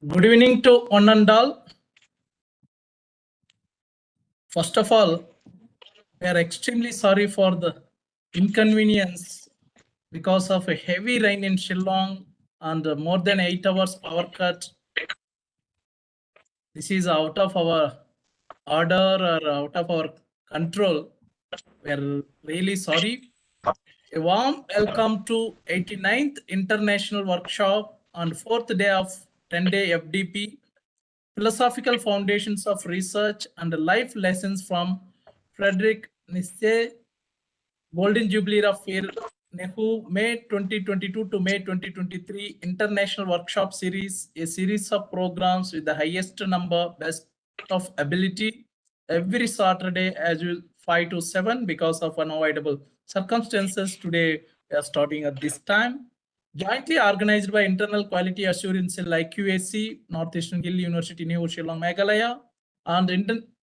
Good evening to one and all. First of all, we are extremely sorry for the inconvenience because of a heavy rain in Shillong and more than 8 hours power cut. This is out of our order or out of our control. We are really sorry. A warm welcome to 89th International Workshop on 4th day of 10-day FDP, Philosophical Foundations of Research and Life Lessons from Friedrich Nietzsche, Golden Jubilee of Year NEHU, May 2022 to May 2023 International Workshop Series, a series of programs with the highest number, best of ability, every Saturday as well 5 to 7 because of unavoidable circumstances. Today we are starting at this time. Jointly organized by Internal Quality Assurance Cell IQAC, Northeastern Hill University, NEHU, Shillong, Meghalaya, and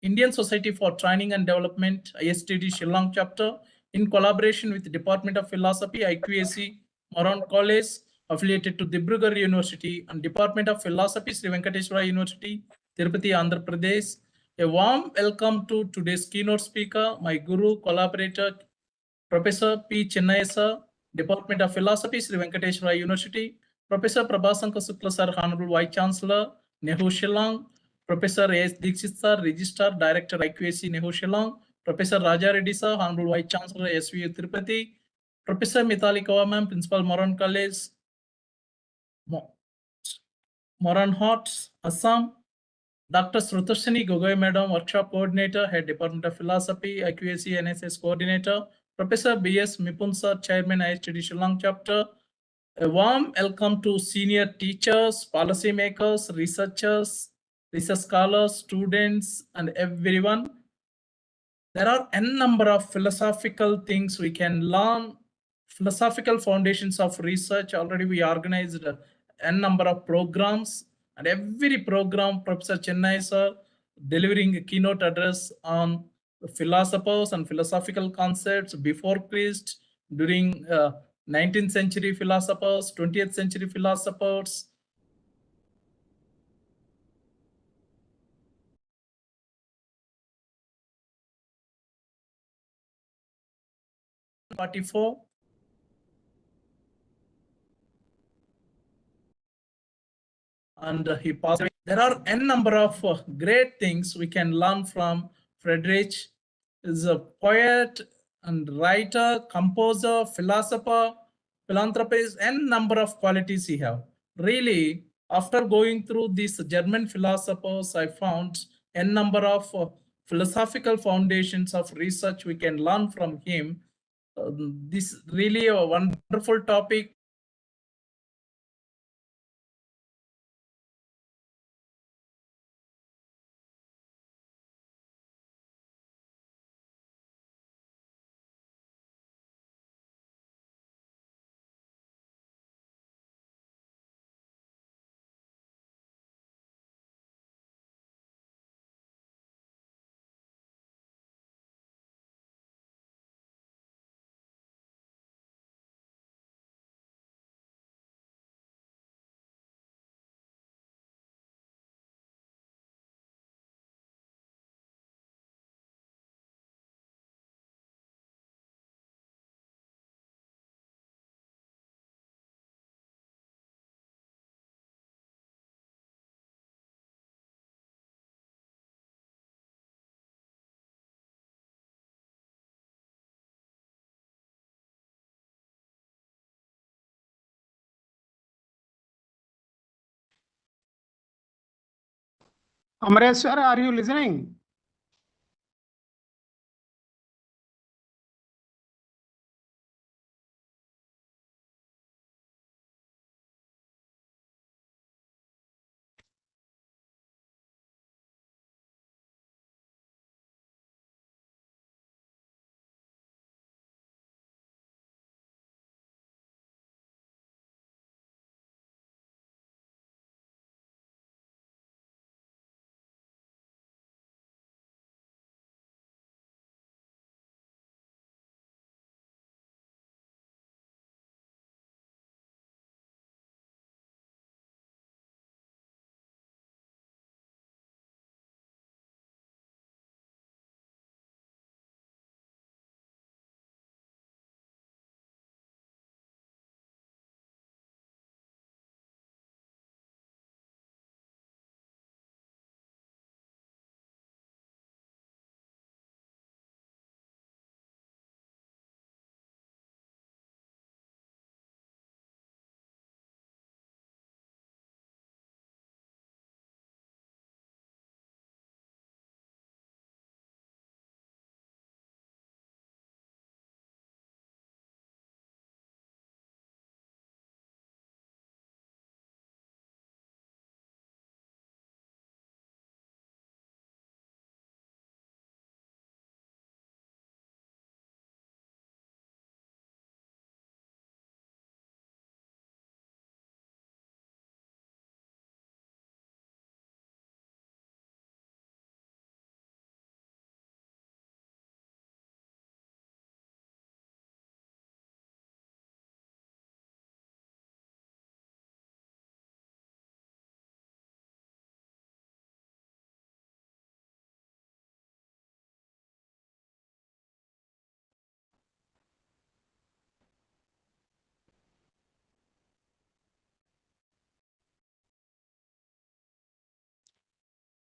Indian Society for Training and Development, ISTD, Shillong chapter, in collaboration with the Department of Philosophy, IQAC, MORAN College, affiliated to Dibrugarh University, and Department of Philosophy, Sri Venkateswara University, Tirupati, Andhra Pradesh. A warm welcome to today's keynote speaker, my guru, collaborator, Professor P. Chennai sir, Department of Philosophy, Sri Venkateswara University, Professor Prabhasankar Shukla sir, Honorable Vice Chancellor, NEHU Shillong, Professor A.S. Dixit sir, Registrar, Director IQAC, NEHU Shillong, Professor Raja Reddy sir, Honorable Vice Chancellor, SVU Tirupati, Professor Mithali Kaur ma'am, Principal Moran College, MORANHAT, Assam, Dr. Srutoshini Gogoi Madam, Workshop Coordinator, Head Department of Philosophy, IQAC NSS Coordinator, Professor B.S. Mipun sir, Chairman ISTD Shillong Chapter. A warm welcome to senior teachers, policymakers, researchers, research scholars, students, and everyone. There are n number of philosophical things we can learn, philosophical foundations of research. Already we organized n number of programs, and every program Professor Chennai sir delivering a keynote address on philosophers and philosophical concepts before Christ, during 19th century philosophers, 20th century philosophers. And he passed away. There are n number of great things we can learn from Friedrich. Is a poet and writer, composer, philosopher, philanthropist, n number of qualities he have. Really, after going through these German philosophers, I found n number of philosophical foundations of research we can learn from him. This really a wonderful topic. Amreshwar, are you listening?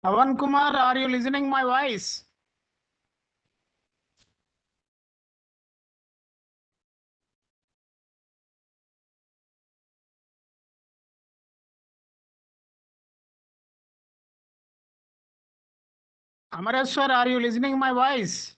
Pavan Kumar, are you listening my voice? Amareshwar, are you listening my voice?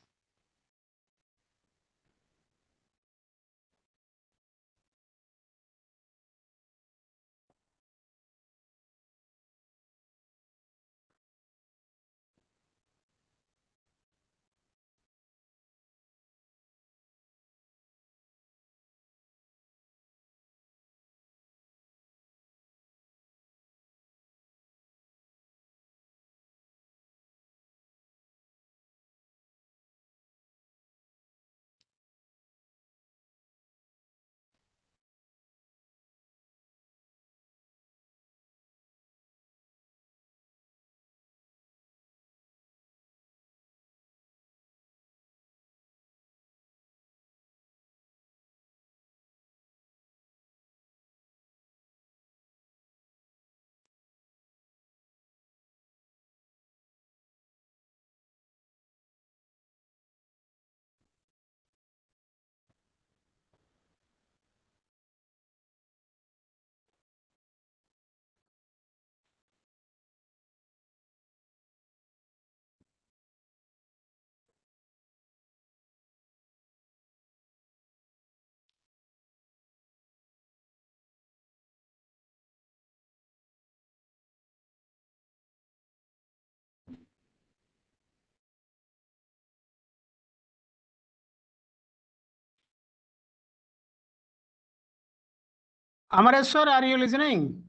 Amareshwar, are you listening?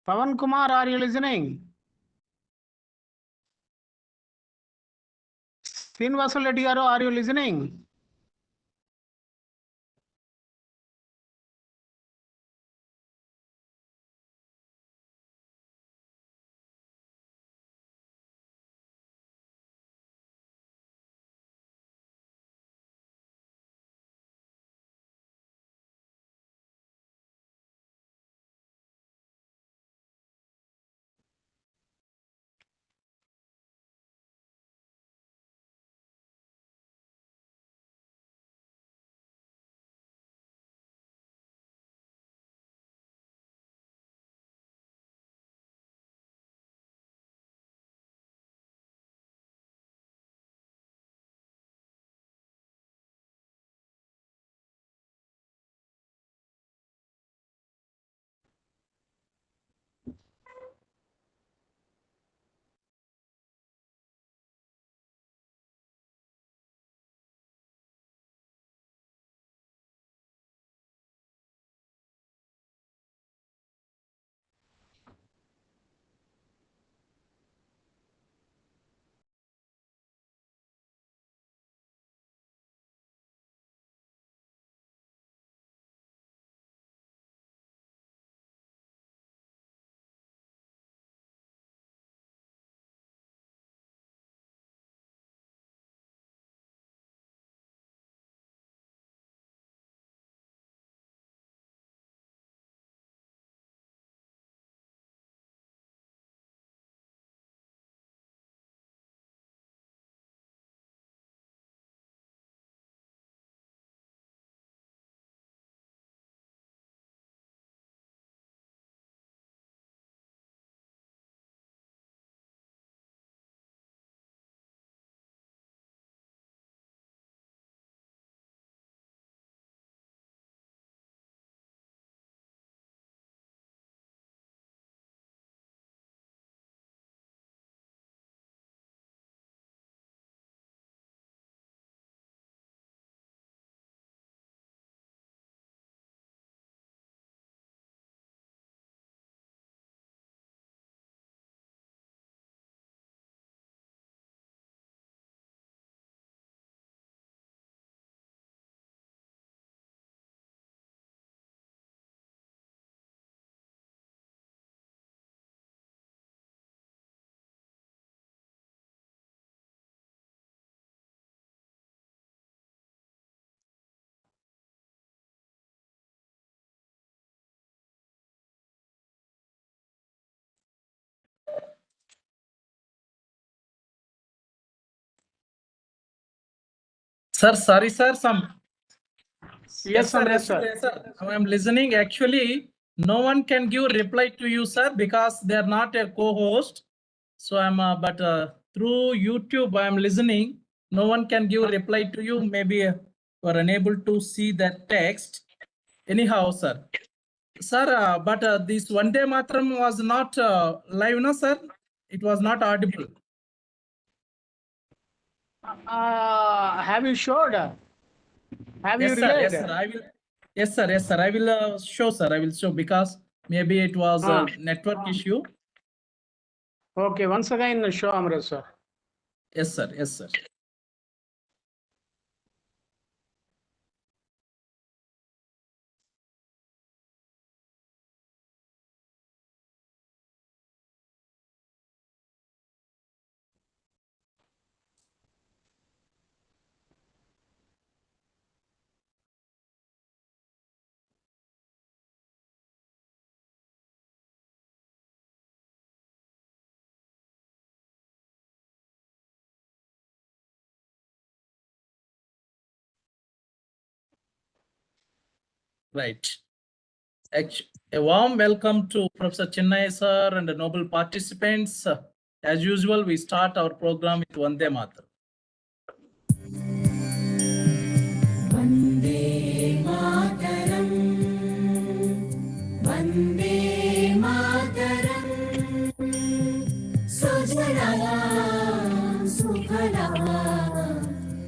Pavan Kumar, are you listening? Srinivasa Reddy garu, are you listening? Sir, sorry, sir. Yes, Amresh, sir. Yes, sir. I'm listening. Actually, no one can give reply to you, sir, because they are not a co-host. So I'm, but through YouTube, I'm listening. No one can give reply to you. Maybe you are unable to see that text. Anyhow, sir. Sir, but this one day matram was not live, no, sir. It was not audible. Have you showed? Have you Yes, sir. Yes, relayed? sir. I will. Yes, sir. Yes, sir. I will show, sir. I will show because maybe it was a network issue. Okay, once again show, Amresh, sir. Yes, sir. Yes, sir. Right. A warm welcome to Professor Chennai, sir, and the noble participants. As usual, we start our program with Vande Mataram. Vande Mataram, Vande Mataram, Sujala Sukhala,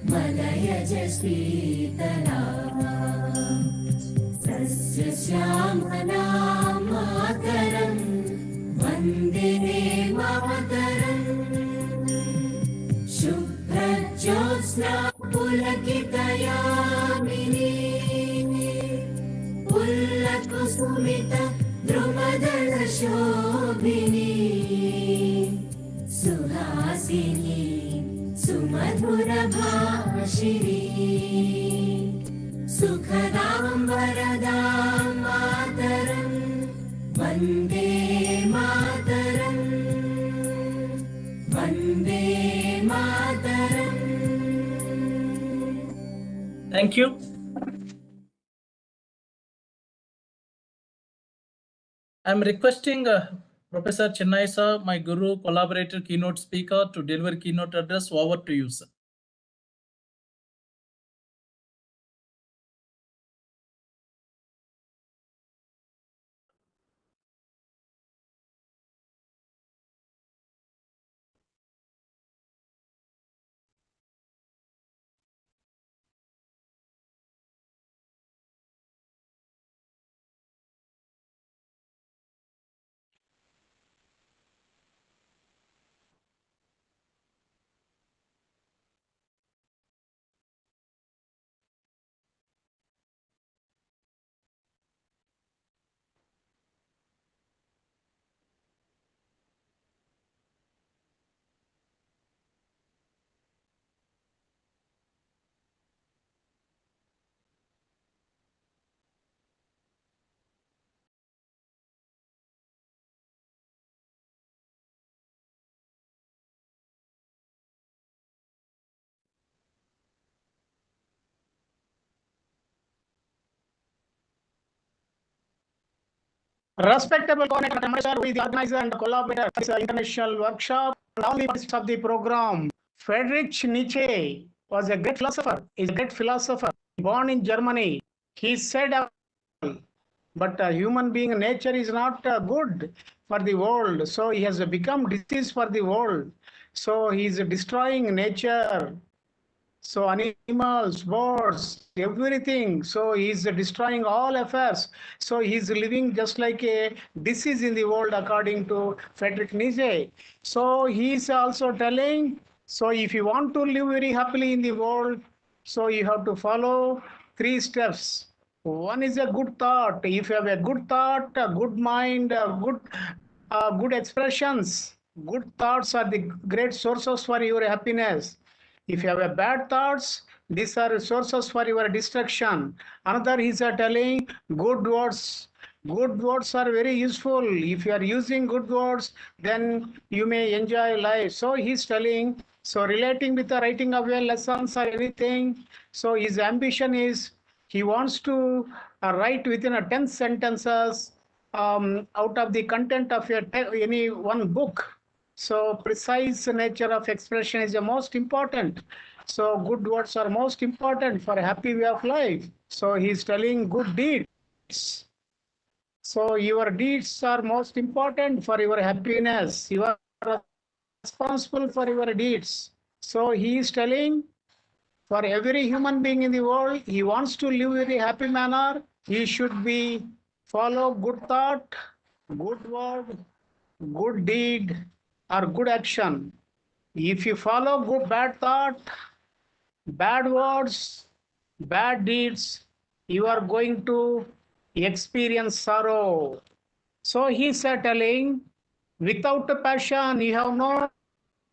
Malayaj Sweetala, Sasya Shyamala Mataram, Vande Mataram, Shubhrajyosna पुलकितयामिनी पुल्लकुसुमित द्रुमदलशोभिनी Suhasini सुमधुरभाषिणी सुखदां वरदां मातरं वन्दे मातरं Vande Mataram. Thank you. I'm requesting Professor Chennai, sir, my guru, collaborator, keynote speaker, to deliver keynote address. Over to you, sir. Respectable coordinator, Amresh, sir, who is the organizer and collaborator of this international workshop, and all the participants of the program. Friedrich Nietzsche was a great philosopher. Is a great philosopher. Born in Germany, he said, but a human being, nature is not good for the world. So he has become disease for the world. So he is destroying nature. So animals, birds, everything. So he's destroying all affairs. So he's living just like a disease in the world, according to Friedrich Nietzsche. So he's also telling, so if you want to live very happily in the world, so you have to follow 3 steps. One is a good thought. If you have a good thought, a good mind, good expressions, good thoughts are the great sources for your happiness. If you have a bad thoughts, these are sources for your destruction. Another is telling good words. Good words are very useful. If you are using good words, then you may enjoy life. So he's telling So relating with the writing of your lessons or anything, so his ambition is he wants to write within a 10 sentences out of the content of any one book. So precise nature of expression is the most important. So good words are most important for a happy way of life. So he's telling good deeds. So your deeds are most important for your happiness. You are responsible for your deeds. So he is telling for every human being in the world, he wants to live in a happy manner. He should be follow good thought, good word, good deed, or good action. If you follow good bad thought, bad words, bad deeds, you are going to experience sorrow. So he is telling, without a passion, you have no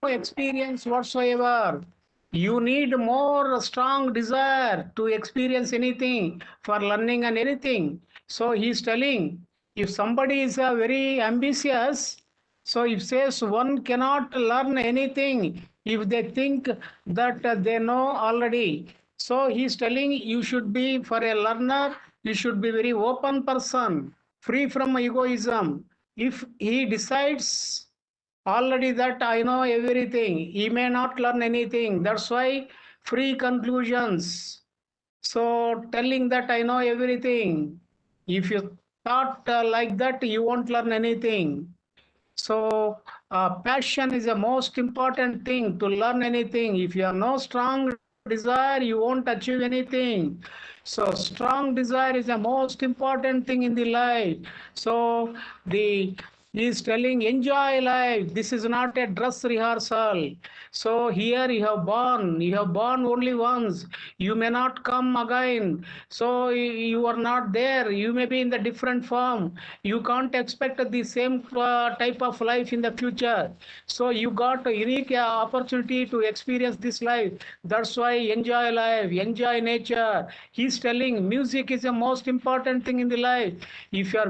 experience whatsoever. You need more strong desire to experience anything for learning and anything. So he is telling, if somebody is very ambitious, so if says one cannot learn anything if they think that they know already. So he is telling you should be, for a learner, you should be very open person, free from egoism. If he decides already that I know everything, he may not learn anything. That's why free conclusions. So telling that I know everything, if you thought like that, you won't learn anything. So passion is the most important thing to learn anything. If you have no strong desire, you won't achieve anything. So strong desire is the most important thing in the life. So he is telling enjoy life. This is not a dress rehearsal. So here you have born only once. You may not come again. So you are not there. You may be in the different form. You can't expect the same type of life in the future. So you got a unique opportunity to experience this life. That's why enjoy life, enjoy nature. He's telling music is the most important thing in the life. If you are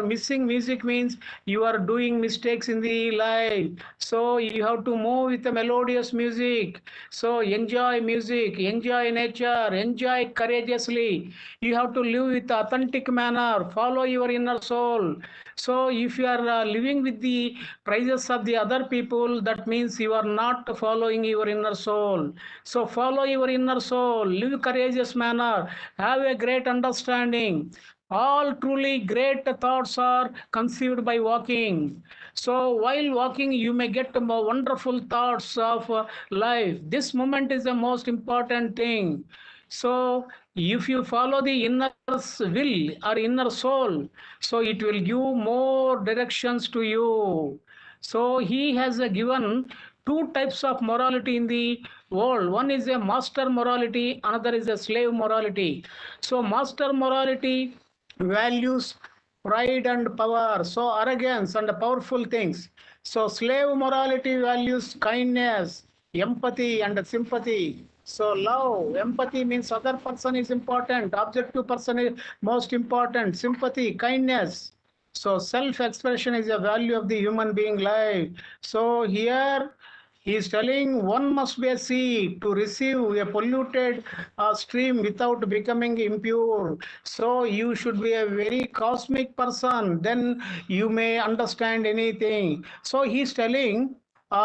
missing music means you are doing mistakes in the life. So you have to move with the melodious music. So enjoy music, enjoy nature, enjoy courageously. You have to live with authentic manner, follow your inner soul. So if you are living with the praises of the other people, that means you are not following your inner soul. So follow your inner soul, live courageous manner, have a great understanding. All truly great thoughts are conceived by walking. So while walking, you may get wonderful thoughts of life. This moment is the most important thing. So if you follow the inner will or inner soul, so it will give more directions to you. So he has given two types of morality in the world. One is a master morality, another is a slave morality. So master morality values pride and power, so arrogance and powerful things. So slave morality values kindness, empathy and sympathy. So love, empathy means other person is important, objective person is most important, sympathy, kindness. So self-expression is a value of the human being life. So here he is telling one must be a sea to receive a polluted stream without becoming impure. So you should be a very cosmic person, then you may understand anything. So he is telling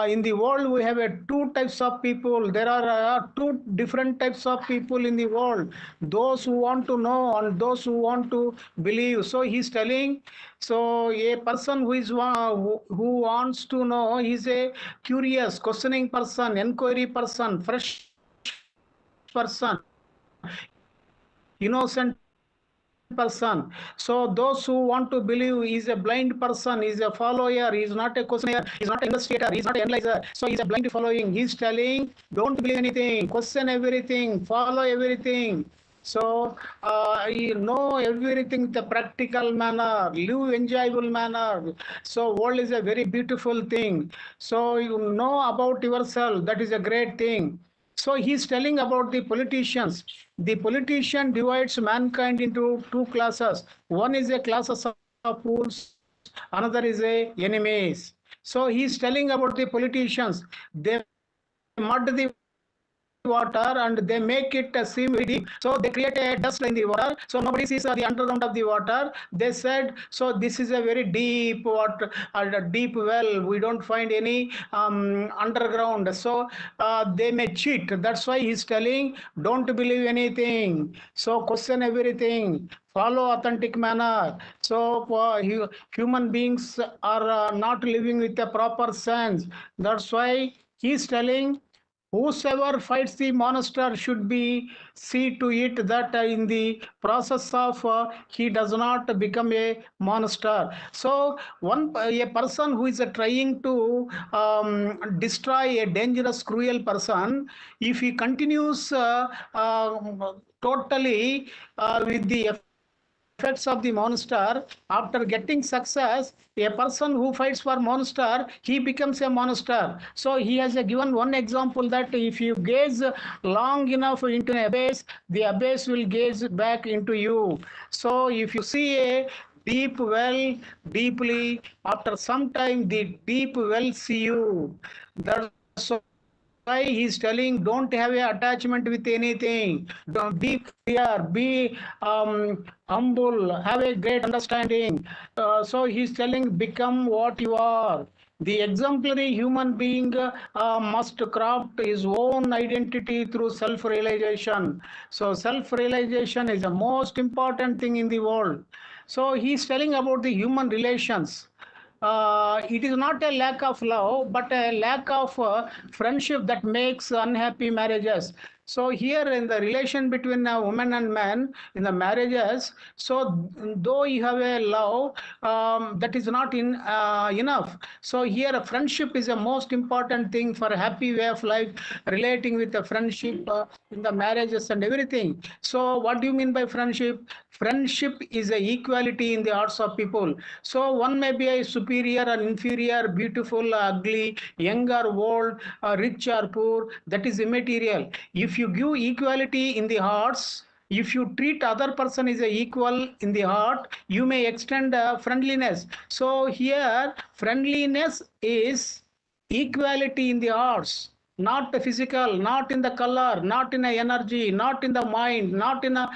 in the world we have two types of people. There are two different types of people in the world, those who want to know and those who want to believe. So he's telling, so a person who wants to know is a curious questioning person, inquiry person, fresh person, innocent person. So those who want to believe is a blind person, is a follower, is not a questioner, is not an investigator, is not an analyzer. So he's a blind following. He's telling, don't believe anything, question everything, follow everything. So you know everything the practical manner, live enjoyable manner. So world is a very beautiful thing. So you know about yourself, that is a great thing. So he's telling about the politicians. The politician divides mankind into two classes. One is a class of fools, another is a enemies. So he's telling about the politicians. They mud the water and they make it seem very deep. So they create a dust in the water. So nobody sees the underground of the water. They said, so this is a very deep water, a deep well. We don't find any underground. So they may cheat. That's why he's telling, don't believe anything. So question everything. Follow authentic manner. So human beings are not living with a proper sense. That's why he's telling, whosoever fights the monster should be see to it that in the process of he does not become a monster. So a person who is trying to destroy a dangerous cruel person, if he continues totally with the effects of the monster, after getting success, a person who fights for monster, he becomes a monster. So he has given one example that if you gaze long enough into an abyss, the abyss will gaze back into you. So if you see a deep well deeply, after some time the deep well see you. That's why he's telling, don't have a attachment with anything. Don't be clear, be humble, have a great understanding. So he's telling, become what you are. The exemplary human being must craft his own identity through self-realization. So self-realization is the most important thing in the world. So he's telling about the human relations. It is not a lack of love, but a lack of friendship that makes unhappy marriages. So here in the relation between a woman and man in the marriages, so though you have a love, that is not enough. So here a friendship is the most important thing for a happy way of life, relating with the friendship in the marriages and everything. So what do you mean by friendship? Friendship is a equality in the hearts of people. So one may be a superior or inferior, beautiful, ugly, young or old, rich or poor. That is immaterial. If you give equality in the hearts, if you treat other person as a equal in the heart, you may extend friendliness. So here friendliness is equality in the hearts, not the physical, not in the color, not in the energy, not in the mind, not in a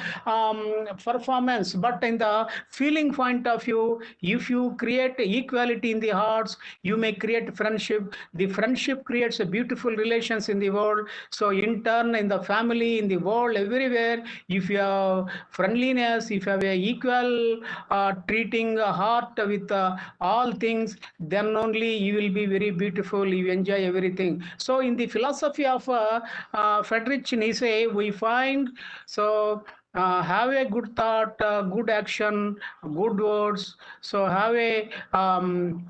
performance, but in the feeling point of view. If you create equality in the hearts, you may create friendship. The friendship creates a beautiful relations in the world. So in turn, in the family, in the world, everywhere, if you have friendliness, if you have a equal treating heart with all things, then only you will be very beautiful, you enjoy everything. So in the philosophy of Friedrich Nietzsche, we find, so have a good thought, good action, good words. So have a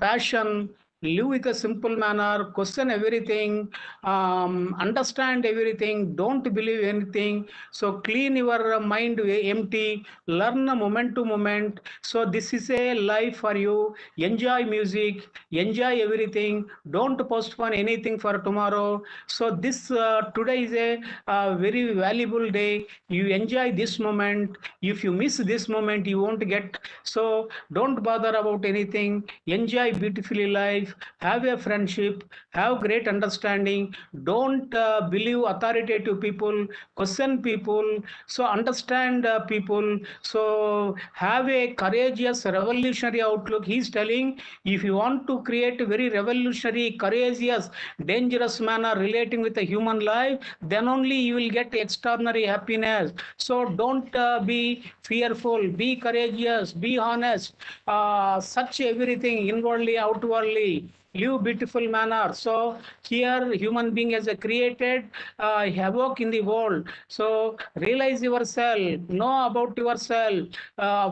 passion, live with a simple manner, question everything, understand everything, don't believe anything. So clean your mind empty, learn moment to moment. So this is a life for you. Enjoy music, enjoy everything, don't postpone anything for tomorrow. So this today is a very valuable day. You enjoy this moment. If you miss this moment, you won't get. So don't bother about anything, enjoy beautifully life, have a friendship, have great understanding. Don't believe authoritative people, question people. So understand people. So have a courageous revolutionary outlook. He's telling, if you want to create a very revolutionary, courageous, dangerous manner relating with the human life, then only you will get extraordinary happiness. So don't be fearful, be courageous, be honest, search everything inwardly, outwardly, live beautiful manner. So here human being as a created havoc in the world. So realize yourself, know about yourself,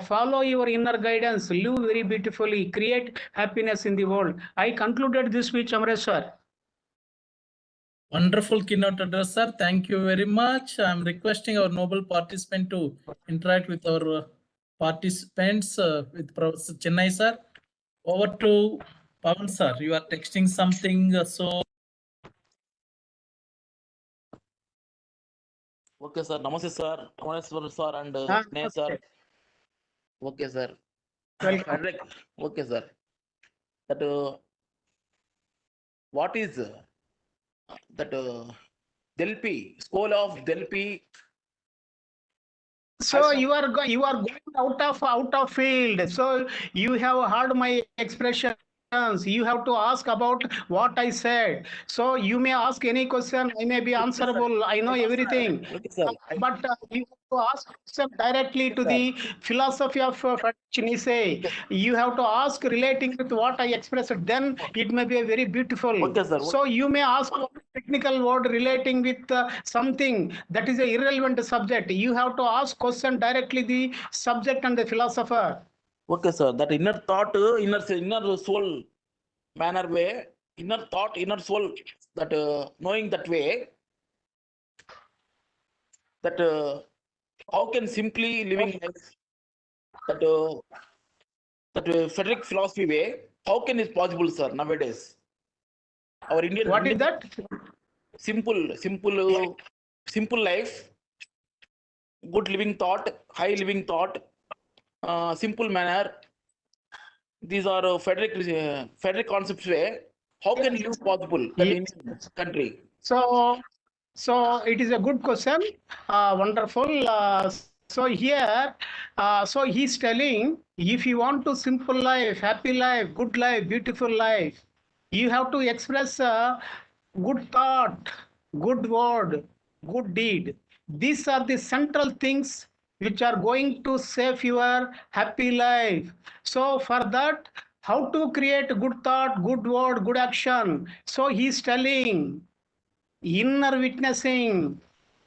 follow your inner guidance, live very beautifully, create happiness in the world. I concluded this speech, Amresh sir. Wonderful keynote address, sir. Thank you very much. I'm requesting our noble participant to interact with our participants with Professor Chennai, sir. Over to Pawan, sir. You are texting something, so. Okay, sir. Namaste, sir. Namaste, sir, and Sneh, sir. Okay, sir. Welcome. Frederick. Okay, sir. That what is that Delphi, school of Delphi. So you are going out of field. So you have heard my expressions. You have to ask about what I said. So you may ask any question. I may be answerable. I know everything. Okay, sir. But you have to ask question directly to the philosophy of Friedrich Nietzsche. You have to ask relating with what I expressed. Then it may be a very beautiful. Okay, sir. So you may ask one technical word relating with something that is a irrelevant subject. You have to ask question directly the subject and the philosopher. Okay, sir. That inner thought, inner soul manner way, inner thought, inner soul, that knowing that way, that how can simply living life, that Frederick philosophy way, how can it possible, sir, nowadays? Our What is that? simple life, good living thought, high living thought, simple manner. These are Frederick concepts way. How can live possible that in country? So it is a good question. Wonderful. So here, so he's telling, if you want to simple life, happy life, good life, beautiful life, you have to express good thought, good word, good deed. These are the central things which are going to save your happy life. So for that, how to create good thought, good word, good action? So he's telling, inner witnessing,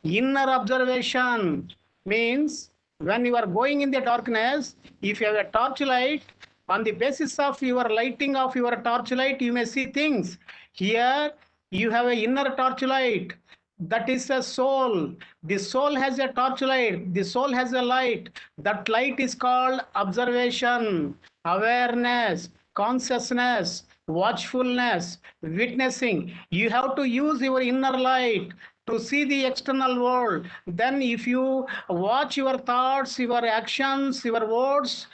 inner observation means when you are going in the darkness, if you have a torchlight, on the basis of your lighting of your torchlight, you may see things. Here, you have an inner torchlight. That is a soul. The soul has a torchlight. The soul has a light. That light is called observation, awareness, consciousness, watchfulness, witnessing. You have to use your inner light to see the external world. Then if you watch your thoughts, your actions, your words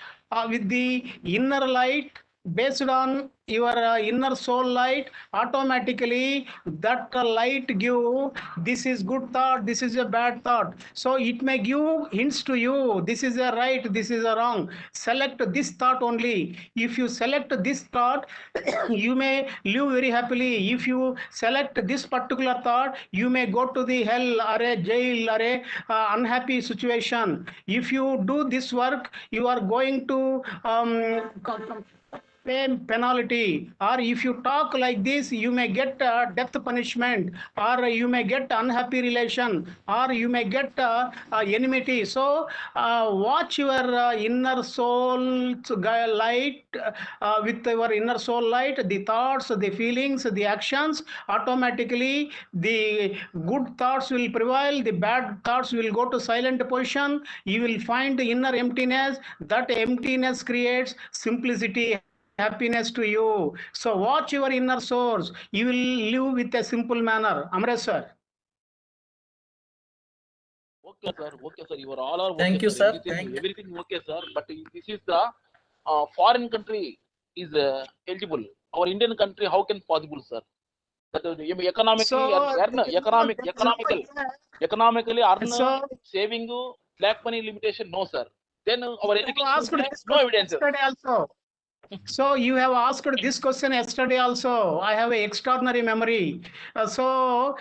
with the inner light, based on your inner soul light, automatically that light give, this is good thought, this is a bad thought. So it may give hints to you, this is a right, this is a wrong. Select this thought only. If you select this thought, you may live very happily. If you select this particular thought, you may go to the hell or a jail or a unhappy situation. If you do this work, you are going to pay penalty, or if you talk like this, you may get death punishment, or you may get unhappy relation, or you may get enmity. So watch your inner soul light, with your inner soul light, the thoughts, the feelings, the actions, automatically the good thoughts will prevail, the bad thoughts will go to silent position. You will find the inner emptiness. That emptiness creates simplicity, happiness to you. So watch your inner source. You will live with a simple manner. Amresh sir. Okay, sir. Okay, sir. You are all are okay, Thank you, sir. Everything okay, sir. But this is the foreign country is eligible. Our Indian country, how can possible, sir? That economically, economically earn, So saving, black money limitation, no, sir. Then our education, asked this no evidence. yesterday also. So you have asked this question yesterday also. I have an extraordinary memory. So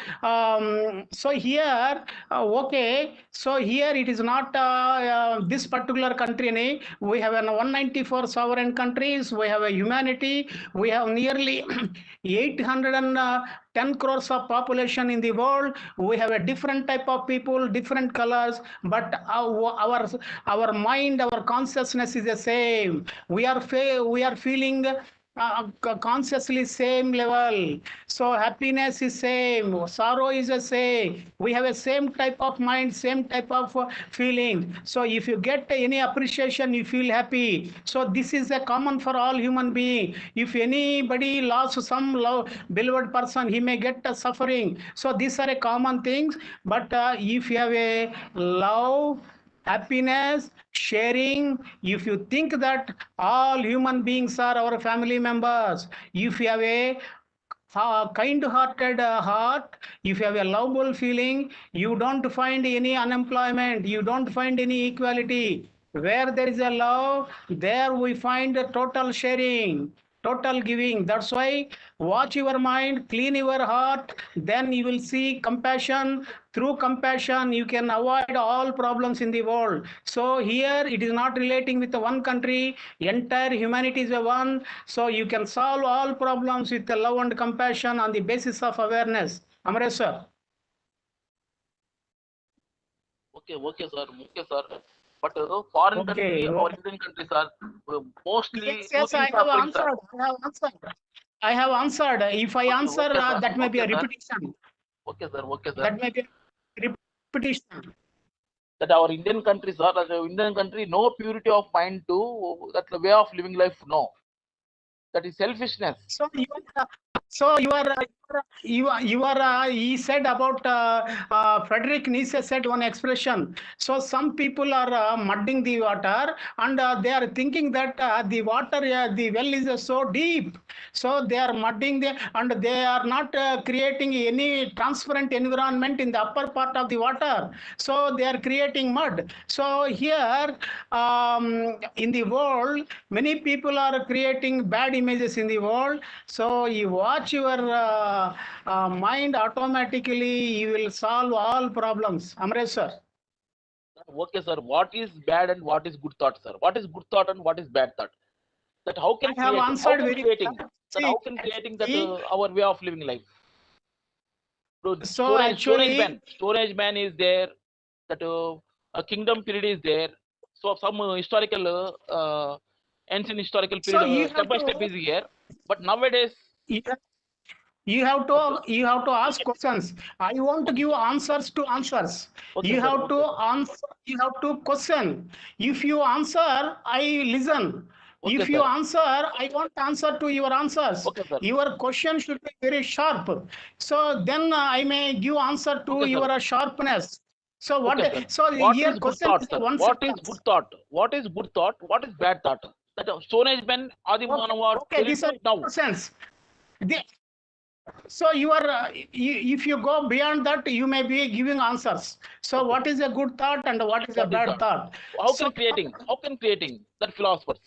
here, okay. So here it is not this particular country. We have 194 sovereign countries. We have a humanity. We have nearly 810 crores of population in the world. We have a different type of people, different colors, but our mind, our consciousness is the same. We are feeling consciously same level. So happiness is same, sorrow is the same. We have a same type of mind, same type of feeling. So if you get any appreciation, you feel happy. So this is a common for all human being. If anybody lost some beloved person, he may get suffering. So these are a common things. But if you have a love, happiness, sharing, if you think that all human beings are our family members, if you have a kind-hearted heart, if you have a lovable feeling, you don't find any unemployment, you don't find any equality. Where there is a love, there we find a total sharing, total giving. That's why watch your mind, clean your heart, then you will see compassion. Through compassion, you can avoid all problems in the world. So here it is not relating with the one country, entire humanity is a one. So you can solve all problems with the love and compassion on the basis of awareness. Amresh sir. Okay, sir. Okay, sir. But foreign Okay. country, our Indian countries are mostly Yes, using I have suffering, sir. answered. I have answered. If I answer, Okay, sir. that may be Okay, a sir. repetition. Okay, sir. Okay, sir. That may be a repetition. That our Indian countries are, that Indian country, no purity of mind to that way of living life, no. That is selfishness. So he said about Friedrich Nietzsche said one expression. So some people are mudding the water and they are thinking that the water, the well is so deep. So they are mudding and they are not creating any transparent environment in the upper part of the water. So they are creating mud. So here in the world, many people are creating bad images in the world. So you watch your mind, automatically you will solve all problems. Amresh sir. Okay, sir. What is bad and what is good thought, sir? What is good thought and what is bad thought? That how can I have creating? How answered can very creating? That see, how can creating that see, our way of living life? So so actually storage man is there. That a kingdom period is there. So some historical, ancient historical so period, you step have by to step is here. But nowadays, you you have okay, to ask questions. I want to okay, give answers to answers. okay, You sir, have to okay, sir, answer, you have to question. If you answer, I listen. okay, If you sir, answer, I want answer to your answers. okay, sir, Your question should be very sharp. So then I may give answer to okay, sir, your sharpness. So okay, sir. so What here is good question thought, is sir? a one What is good sentence. thought? What is good thought? What is bad thought? That storage man Adi Okay, Manava okay, till this is to now. sense. The, so you are if you go beyond that, you may be giving answers. So Okay, what is a good thought and what is a what is bad thought? thought? How So can creating? How can creating that philosophers?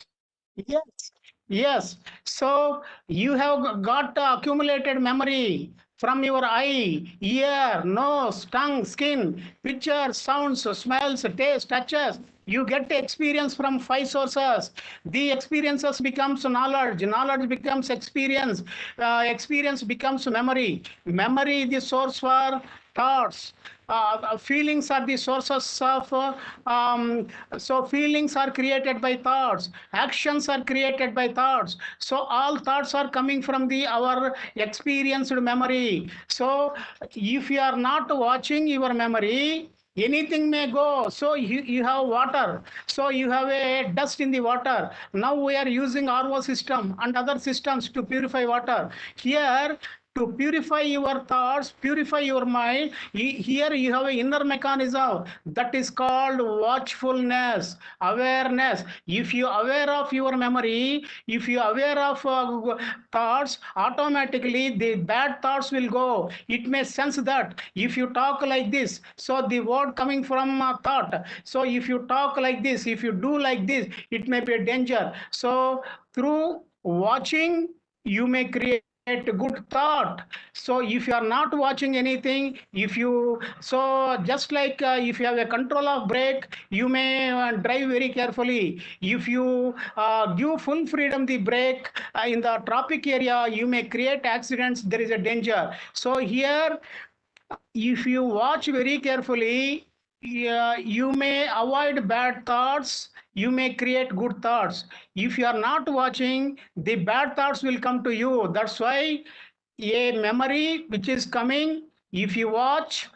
yes, yes. So you have got accumulated memory from your eye, ear, nose, tongue, skin, pictures, sounds, smells, taste, touches. You get experience from five sources. The experiences becomes knowledge. Knowledge becomes experience. Experience becomes memory. Memory is the source for thoughts. Feelings are the sources of so feelings are created by thoughts, actions are created by thoughts. So all thoughts are coming from the our experienced memory. So if you are not watching your memory, anything may go. So you have water, so you have a dust in the water. Now we are using RO system and other systems to purify water. Here, to purify your thoughts, purify your mind, here you have an inner mechanism that is called watchfulness, awareness. If you aware of your memory, if you aware of thoughts, automatically the bad thoughts will go. It may sense that if you talk like this, so the word coming from thought. So if you talk like this, if you do like this, it may be a danger. So through watching, you may create good thought. So if you are not watching anything, if you, so just like if you have a control of brake, you may drive very carefully. If you give full freedom the brake in the traffic area, you may create accidents, there is a danger. So here, if you watch very carefully, you may avoid bad thoughts, you may create good thoughts. If you are not watching, the bad thoughts will come to you. That's why a memory which is coming, if you watch,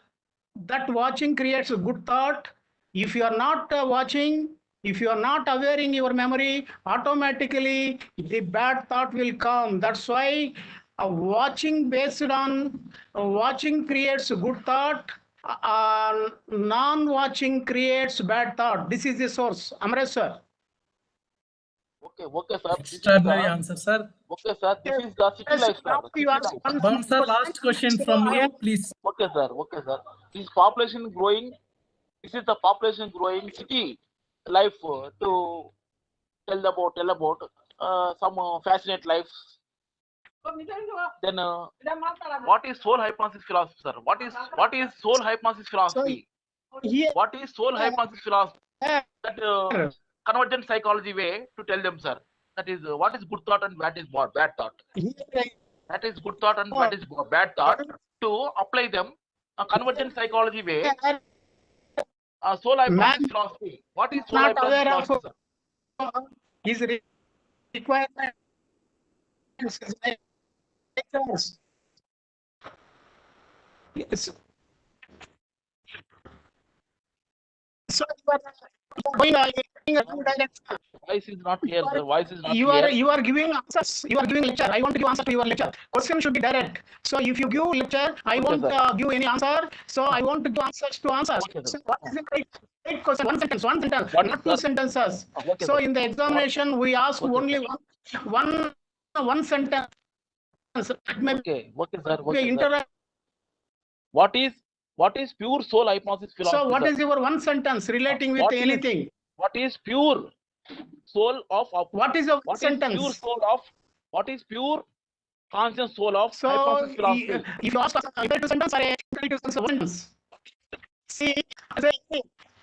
that watching creates a good thought. If you are not watching, if you are not aware in your memory, automatically the bad thought will come. That's why watching based on watching creates a good thought. Non-watching creates bad thought. This is the source. Amresh sir. Okay, okay, sir. This is Extraordinary the answer, sir. okay, sir. This is the city life, sir. Now City you ask life. one Bhavan sir, last question So from I you, have- please. Okay, sir. Okay, sir. Is population growing? This is the population growing city life to tell about some fascinate lives. Then what is soul hypothesis philosophy, sir? What is soul hypothesis philosophy? here What is soul hypothesis philosophy? That here, convergent psychology way to tell them, sir. That is what is good thought and what is bad thought. That is good thought and what is bad thought to apply them. A convergent psychology way. Soul hypothesis man philosophy. What is soul not hypothesis aware of philosophy, sir? his requirements. Yes. So you are going a wrong direction. Voice is not clear, sir. Voice is not You clear. are giving answers. You are giving lecture. I want to give answer to your lecture. Question should be direct. So if you give lecture, I Okay, won't sir. give any answer. So I want to give answers to answers. Okay, sir. So what is the right question? One sentence, What, not two sir? sentences. Okay, So sir. in the examination, we ask Okay, only one sentence. It may Okay, okay, sir. be Okay, sir. inter. What is pure soul hypothesis philosophy? So what sir? is your one sentence relating with What is- anything? What is pure soul of What is your what is sentence? pure soul of what is pure conscious soul of So hypothesis philosophy? if you ask us two sentence or two sentence, see, I say,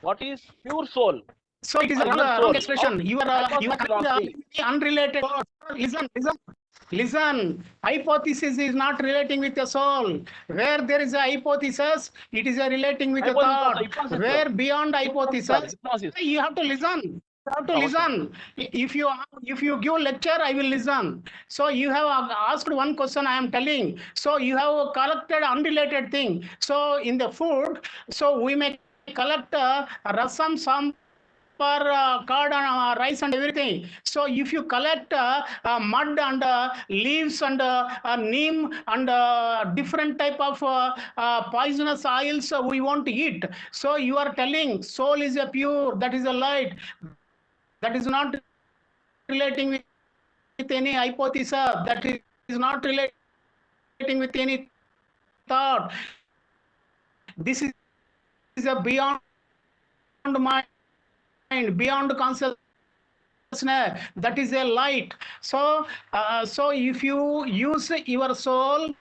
What is pure soul? so it is a Conscious wrong soul expression. of You are hypothesis philosophy. unrelated. Listen. Hypothesis is not relating with the soul. Where there is a hypothesis, it is a relating with a Hypothesis thought. also hypnosis, Where sir. beyond hypothesis, Hypnosis. you have to listen. You have to Okay. listen. If you give lecture, I will listen. So you have asked one question, I am telling. So you have collected unrelated thing. So in the food, so we may collect rasam, sambar, curd and rice and everything. So if you collect mud and leaves and neem and different type of poisonous oils, we won't eat. So you are telling soul is a pure, that is a light, that is not relating with any hypothesis, that is not relating with any thought. This is a beyond mind, beyond consciousness. That is a light. So so if you use your soul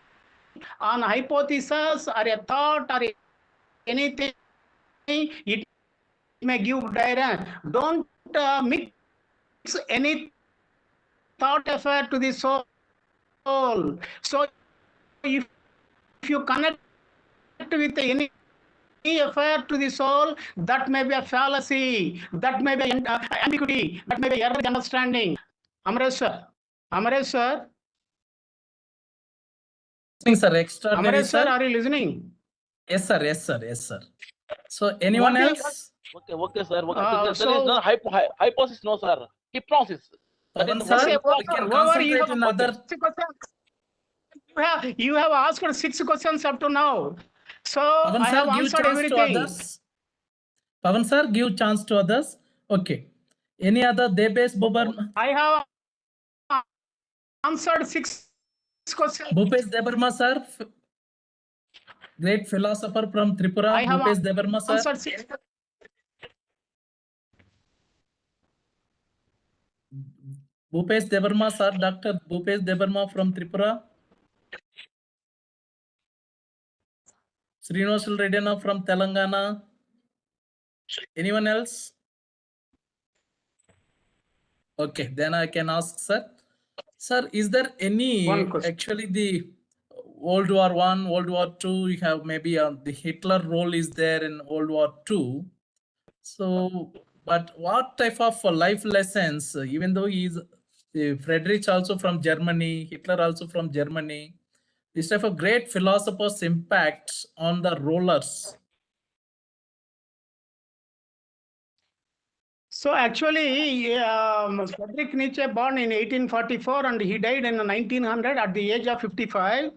on hypothesis or a thought or anything, it may give direct. Don't mix any thought affair to the soul. So if you connect with any affair to the soul, that may be a fallacy, that may be ambiguity, that may be error in understanding. Amaresh sir, Listening, sir. Extraordinary, Amaresh sir, sir. are you listening? Yes, sir. Yes, sir. Yes, sir. So anyone What is- else? Okay, sir. Okay. Uh, there is so- no hypothesis, no, sir. Hypnosis. That Pavan is sir, what- we can Whoever you concentrate in have- other. You have asked 6 questions up to now. So Pavan I sir, have give answered chance to everything. others. Pavan sir, give chance to others. Okay. Any other Debes Bobar? I have answered 6 questions. Bhupesh Debarma sir, great philosopher from Tripura. I have Bhupesh Debarma sir. answered 6. Bhupesh Debarma sir, Dr. Bhupesh Debarma from Tripura. Srinivasal Reddy from Telangana. Anyone else? Okay, then I can ask, sir. Sir, is there any One question. actually the World War I, World War II? You have maybe the Hitler role is there in World War II. So, but what type of life lessons? Even though he is Friedrich also from Germany, Hitler also from Germany. This type of great philosophers' impact on the rulers. So actually, Friedrich Nietzsche born in 1844 and he died in 1900 at the age of 55.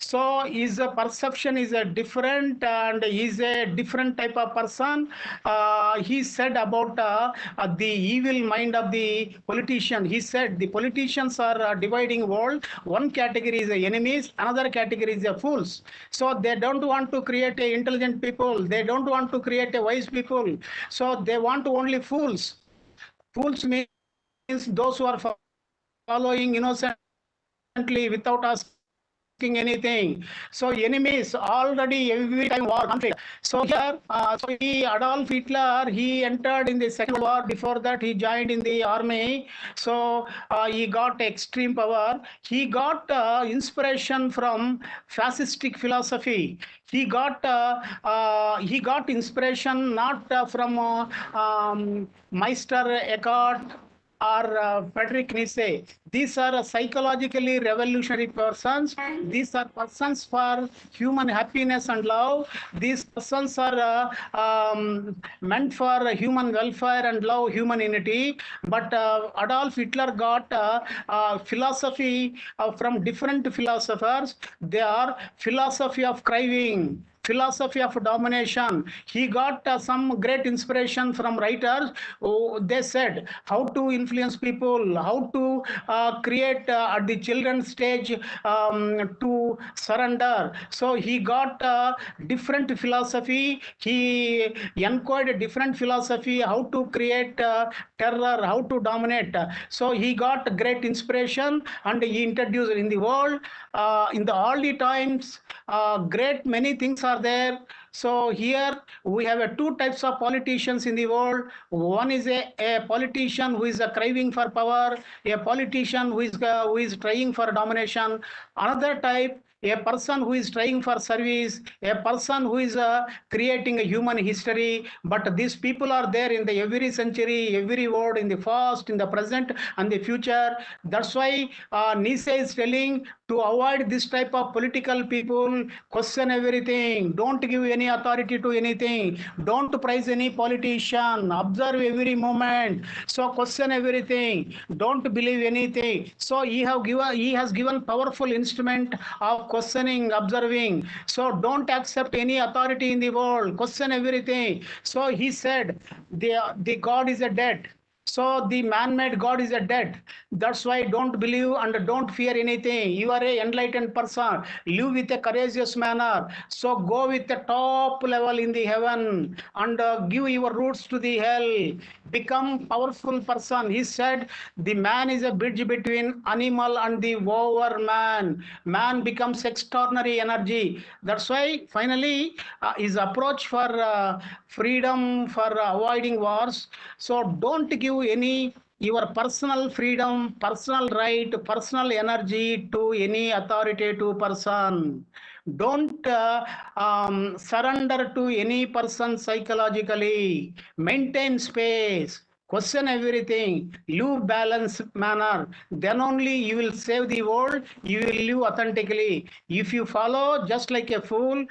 So his perception is a different, and he's a different type of person. He said about the evil mind of the politician. He said the politicians are dividing world. One category is the enemies, another category is the fools. So they don't want to create a intelligent people. They don't want to create a wise people. So they want only fools. Fools means those who are following innocently without asking anything. So enemies already every time war conflict. So here, Adolf Hitler, he entered in the Second World War. Before that, he joined in the army. So he got extreme power. He got inspiration from fascistic philosophy. He got inspiration not from Meister Eckhart or Friedrich Nietzsche. These are psychologically revolutionary persons. These are persons for human happiness and love. These persons are meant for human welfare and love, human unity. But Adolf Hitler got philosophy from different philosophers. They are philosophy of craving, philosophy of domination. He got some great inspiration from writers. They said how to influence people, how to create at the children's stage to surrender. So he got different philosophy. He encoded different philosophy, how to create terror, how to dominate. So he got great inspiration, and he introduced in the world. In the early times, great many things are there. So here we have two types of politicians in the world. One is a politician who is craving for power, a politician who is trying for domination. Another type, a person who is trying for service, a person who is creating a human history. But these people are there in the every century, every world, in the past, in the present, and the future. That's why Nietzsche is telling to avoid this type of political people. Question everything. Don't give any authority to anything. Don't praise any politician. Observe every moment. So question everything. Don't believe anything. So he has given powerful instrument of questioning, observing. So don't accept any authority in the world. Question everything. So he said the God is a dead. So the man-made God is a dead. That's why don't believe and don't fear anything. You are an enlightened person. Live with a courageous manner. So go with the top level in the heaven and give your roots to the hell. Become powerful person. He said the man is a bridge between animal and the over man. Man becomes extraordinary energy. That's why finally his approach for freedom, for avoiding wars. So don't give any your personal freedom, personal right, personal energy to any authoritative person. Don't surrender to any person psychologically. Maintain space. Question everything. Live balanced manner. Then only you will save the world. You will live authentically. If you follow just like a fool,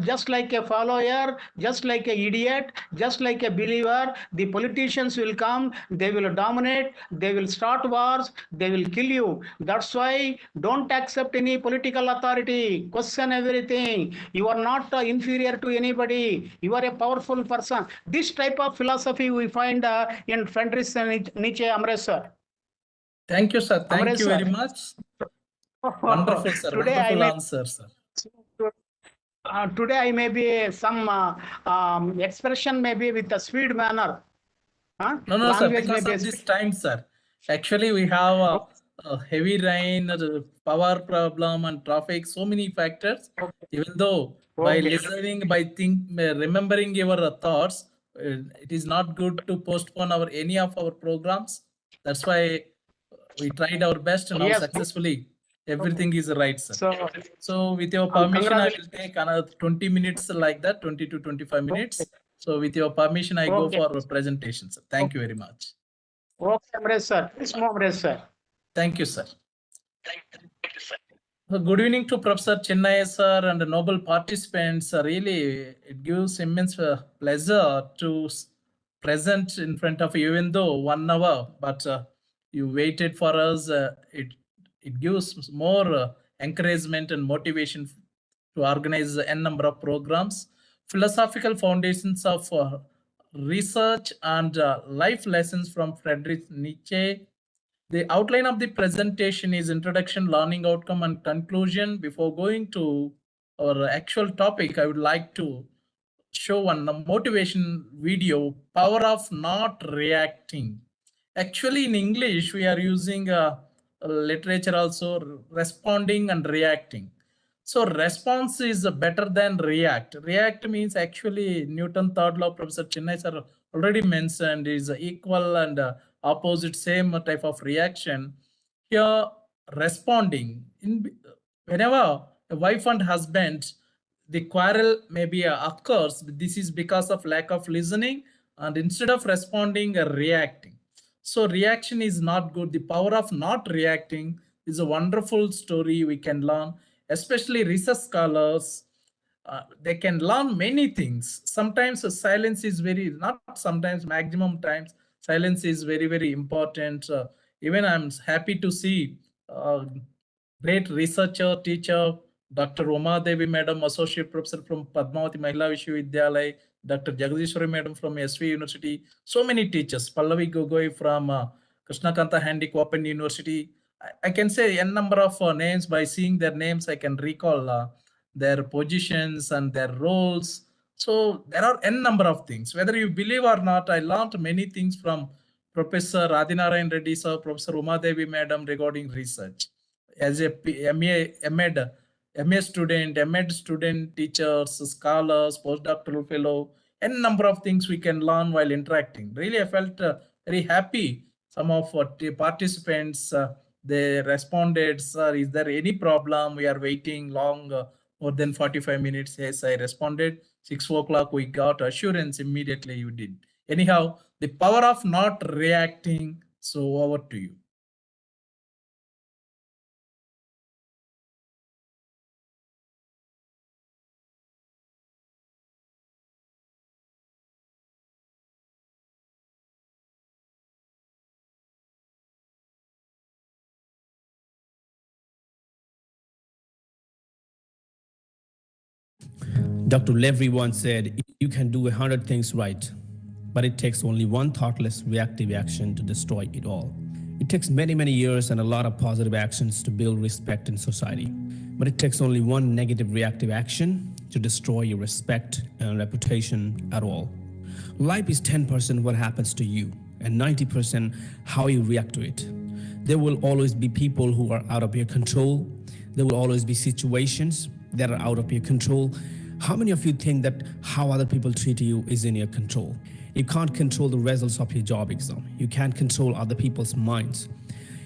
just like a follower, just like an idiot, just like a believer, the politicians will come. They will dominate. They will start wars. They will kill you. That's why don't accept any political authority. Question everything. You are not inferior to anybody. You are a powerful person. This type of philosophy we find in Friedrich Nietzsche. Amresh sir. Thank you, sir. Thank Amresh you sir. very much. Wonderful, sir. Today I Wonderful may answer, sir. today I may be some expression maybe with a sweet manner. No, sir. Language may Because be of this time, sir. Actually, we have a heavy rain, power problem, and traffic. So many factors. Even though by Okay. listening, by remembering your thoughts, it is not good to postpone any of our programs. That's why we tried our best. Now Yes. successfully, everything is right, sir. So So with your permission, I will congratulations. take another 20 minutes like that, 20 to 25 minutes. So with your permission, I go Okay. for presentation, sir. Thank you very much. Okay, Amresh sir. Please move, Amresh sir. Thank you, sir. So good evening to Professor Chennai, sir, and the noble participants. Really, it gives immense pleasure to present in front of you, even though 1 hour, but you waited for us. It gives more encouragement and motivation to organize n number of programs, philosophical foundations of research and life lessons from Friedrich Nietzsche. The outline of the presentation is introduction, learning outcome, and conclusion. Before going to our actual topic, I would like to show one motivation video, power of not reacting. Actually, in English, we are using literature also, responding and reacting. So response is better than react. React means actually Newton third law, Professor Chennai sir already mentioned, is equal and opposite same type of reaction. Here, responding in whenever a wife and husband, the quarrel maybe occurs. This is because of lack of listening, and instead of responding, reacting. So reaction is not good. The power of not reacting is a wonderful story we can learn, especially research scholars. They can learn many things. Sometimes silence is very, not sometimes, maximum times, silence is very, very important. Even I'm happy to see great researcher, teacher, Dr. Uma Devi Madam, Associate Professor from Padmavati Mahila Vishwavidyalaya, Dr. Jagadishwari Madam from SV University, so many teachers, Pallavi Gogoi from Krishnakanta Handicap Open University. I can say n number of names. By seeing their names, I can recall their positions and their roles. So there are n number of things. Whether you believe or not, I learned many things from Professor Adinarayan Reddy sir, Professor Uma Devi Madam regarding research. As a MA student, MEd student, teachers, scholars, postdoctoral fellow, n number of things we can learn while interacting. Really, I felt very happy. Some of the participants, they responded, sir, is there any problem? We are waiting long, more than 45 minutes. Yes, I responded. 6 o'clock, we got assurance immediately you did. Anyhow, the power of not reacting. So over to you. Dr. Levry once said, you can do 100 things right, but it takes only one thoughtless reactive action to destroy it all. It takes many, many years and a lot of positive actions to build respect in society, but it takes only one negative reactive action to destroy your respect and reputation at all. Life is 10% what happens to you and 90% how you react to it. There will always be people who are out of your control. There will always be situations that are out of your control. How many of you think that how other people treat you is in your control? You can't control the results of your job exam. You can't control other people's minds.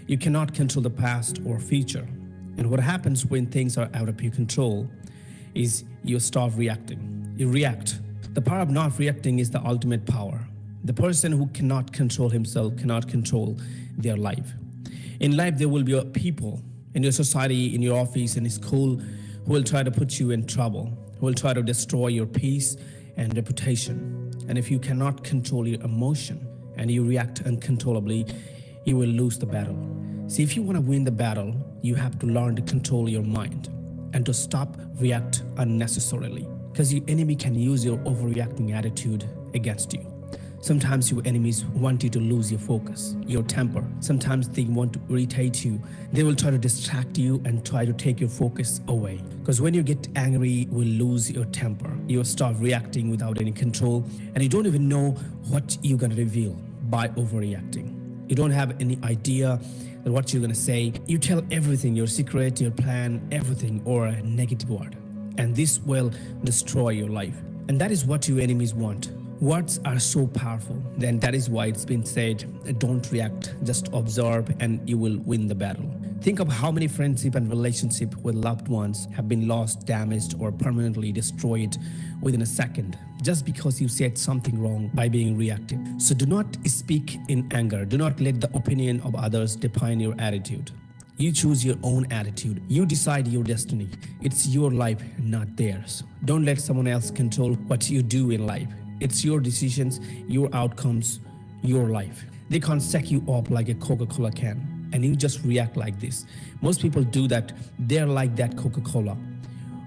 You cannot control the past or future. And what happens when things are out of your control is you start reacting. You react. The power of not reacting is the ultimate power. The person who cannot control himself cannot control their life. In life, there will be people in your society, in your office, in school, who will try to put you in trouble, who will try to destroy your peace and reputation. And if you cannot control your emotion and you react uncontrollably, you will lose the battle. See, if you want to win the battle, you have to learn to control your mind and to stop react unnecessarily, because your enemy can use your overreacting attitude against you. Sometimes your enemies want you to lose your focus, your temper. Sometimes they want to irritate you. They will try to distract you and try to take your focus away. Because when you get angry, you will lose your temper. You'll start reacting without any control, and you don't even know what you're going to reveal by overreacting. You don't have any idea of what you're going to say. You tell everything, your secret, your plan, everything, or a negative word. And this will destroy your life. And that is what your enemies want. Words are so powerful. Then that is why it's been said, don't react, just observe and you will win the battle. Think of how many friendship and relationship with loved ones have been lost, damaged, or permanently destroyed within a second, just because you said something wrong by being reactive. So do not speak in anger. Do not let the opinion of others define your attitude. You choose your own attitude. You decide your destiny. It's your life, not theirs. Don't let someone else control what you do in life. It's your decisions, your outcomes, your life. They can't suck you up like a Coca-Cola can. and you just react like this. Most people do that. They're like that Coca-Cola.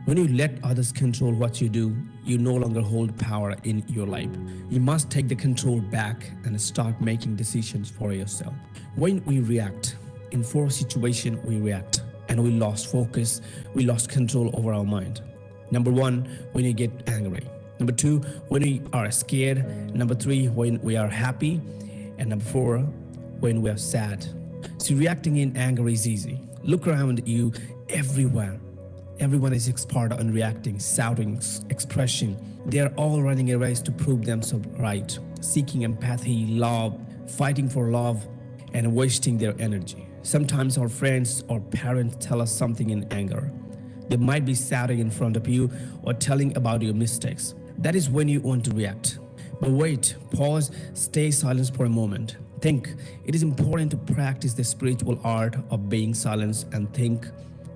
When you let others control what you do, you no longer hold power in your life. You must take the control back and start making decisions for yourself. When we react, in 4 situations we react, and we lost focus, we lost control over our mind. Number 1, when you get angry. Number 2, when we are scared. Number 3, when we are happy. And number 4, when we are sad. See, reacting in anger is easy. Look around you everywhere. Everyone is expert on reacting, shouting, expressing. They are all running a race to prove themselves right, seeking empathy, love, fighting for love, and wasting their energy. Sometimes our friends or parents tell us something in anger. They might be shouting in front of you or telling about your mistakes. That is when you want to react. But wait, pause, stay silent for a moment. Think. It is important to practice the spiritual art of being silent and think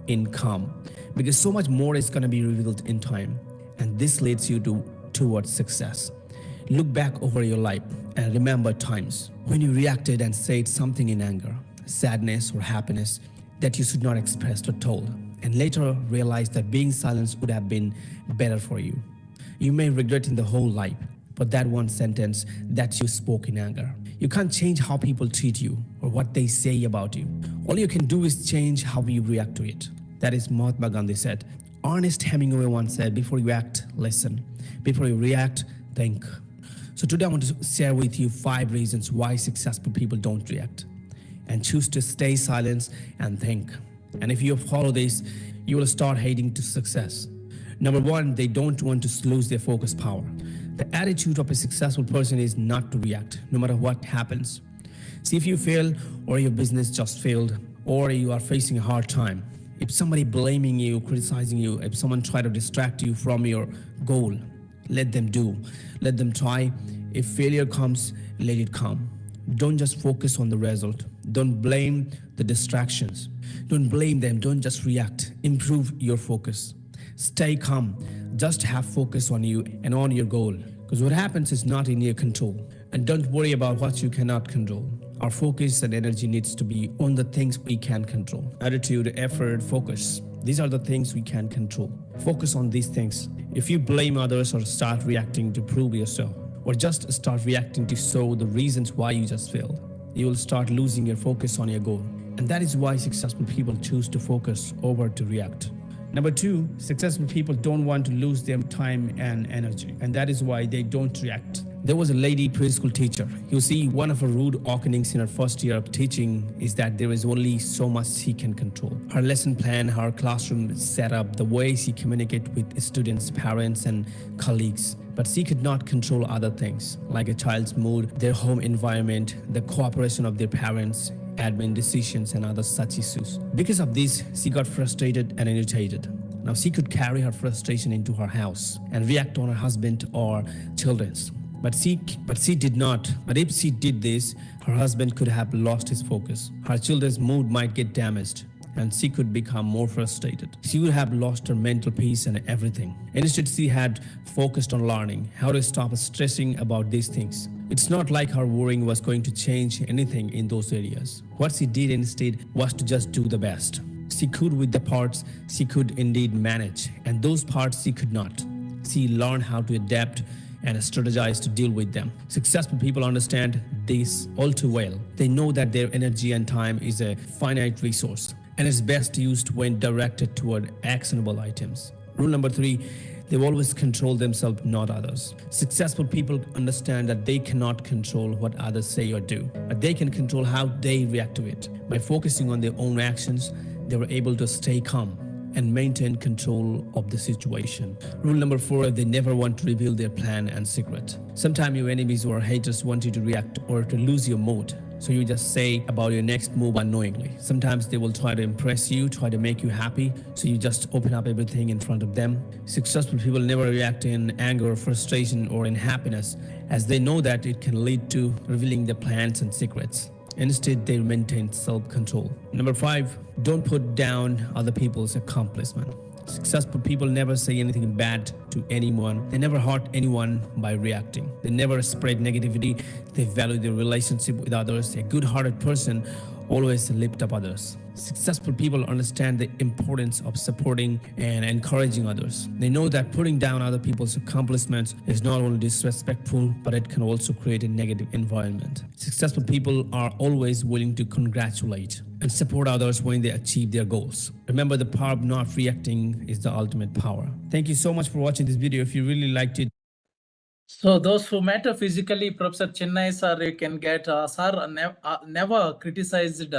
in calm, because so much more is going to be revealed in time, and this leads you towards success. Look back over your life and remember times when you reacted and said something in anger, sadness, or happiness that you should not express or told, and later realize that being silent would have been better for you. You may regret in the whole life, but that one sentence that you spoke in anger. You can't change how people treat you or what they say about you. All you can do is change how you react to it. That is Mahatma Gandhi said. Ernest Hemingway once said, before you act, listen. Before you react, think. So today I want to share with you 5 reasons why successful people don't react and choose to stay silent and think. And if you follow this, you will start heading to success. Number 1, they don't want to lose their focus power. The attitude of a successful person is not to react, no matter what happens. See, if you fail, or your business just failed, or you are facing a hard time, if somebody blaming you, criticizing you, if someone try to distract you from your goal, let them do. Let them try. If failure comes, let it come. Don't just focus on the result. Don't blame the distractions. Don't blame them. Don't just react. Improve your focus. Stay calm. Just have focus on you and on your goal, because what happens is not in your control. And don't worry about what you cannot control. Our focus and energy needs to be on the things we can control. Attitude, effort, focus. These are the things we can control. Focus on these things. If you blame others or start reacting to prove yourself, or just start reacting to show the reasons why you just failed, you will start losing your focus on your goal. And that is why successful people choose to focus over to react. Number 2, successful people don't want to lose their time and energy, and that is why they don't react. There was a lady preschool teacher. You see, one of her rude awakenings in her first year of teaching is that there is only so much she can control. Her lesson plan, her classroom setup, the way she communicates with students, parents, and colleagues. But she could not control other things, like a child's mood, their home environment, the cooperation of their parents, admin decisions, and other such issues. Because of this, she got frustrated and irritated. Now she could carry her frustration into her house and react on her husband or children's. But she did not. But if she did this, her husband could have lost his focus. Her children's mood might get damaged, and she could become more frustrated. She would have lost her mental peace and everything. Instead, she had focused on learning how to stop stressing about these things. It's not like her worrying was going to change anything in those areas. What she did instead was to just do the best. She could with the parts she could indeed manage, and those parts she could not. She learned how to adapt and strategize to deal with them. Successful people understand this all too well. They know that their energy and time is a finite resource, and is best used when directed toward actionable items. Rule number 3, they always control themselves, not others. Successful people understand that they cannot control what others say or do, but they can control how they react to it. By focusing on their own actions, they were able to stay calm and maintain control of the situation. Rule number 4, they never want to reveal their plan and secret. Sometimes your enemies or haters want you to react or to lose your mood, so you just say about your next move unknowingly. Sometimes they will try to impress you, try to make you happy, so you just open up everything in front of them. Successful people never react in anger, frustration, or in happiness, as they know that it can lead to revealing their plans and secrets. Instead, they maintain self-control. Number 5, don't put down other people's accomplishment. Successful people never say anything bad to anyone. They never hurt anyone by reacting. They never spread negativity. They value their relationship with others. A good-hearted person always lift up others. Successful people understand the importance of supporting and encouraging others. They know that putting down other people's accomplishments is not only disrespectful, but it can also create a negative environment. Successful people are always willing to congratulate and support others when they achieve their goals. Remember, the power of not reacting is the ultimate power. Thank you so much for watching this video. If you really liked it, So those who met physically, Professor Chennai sir, you can get sir never criticized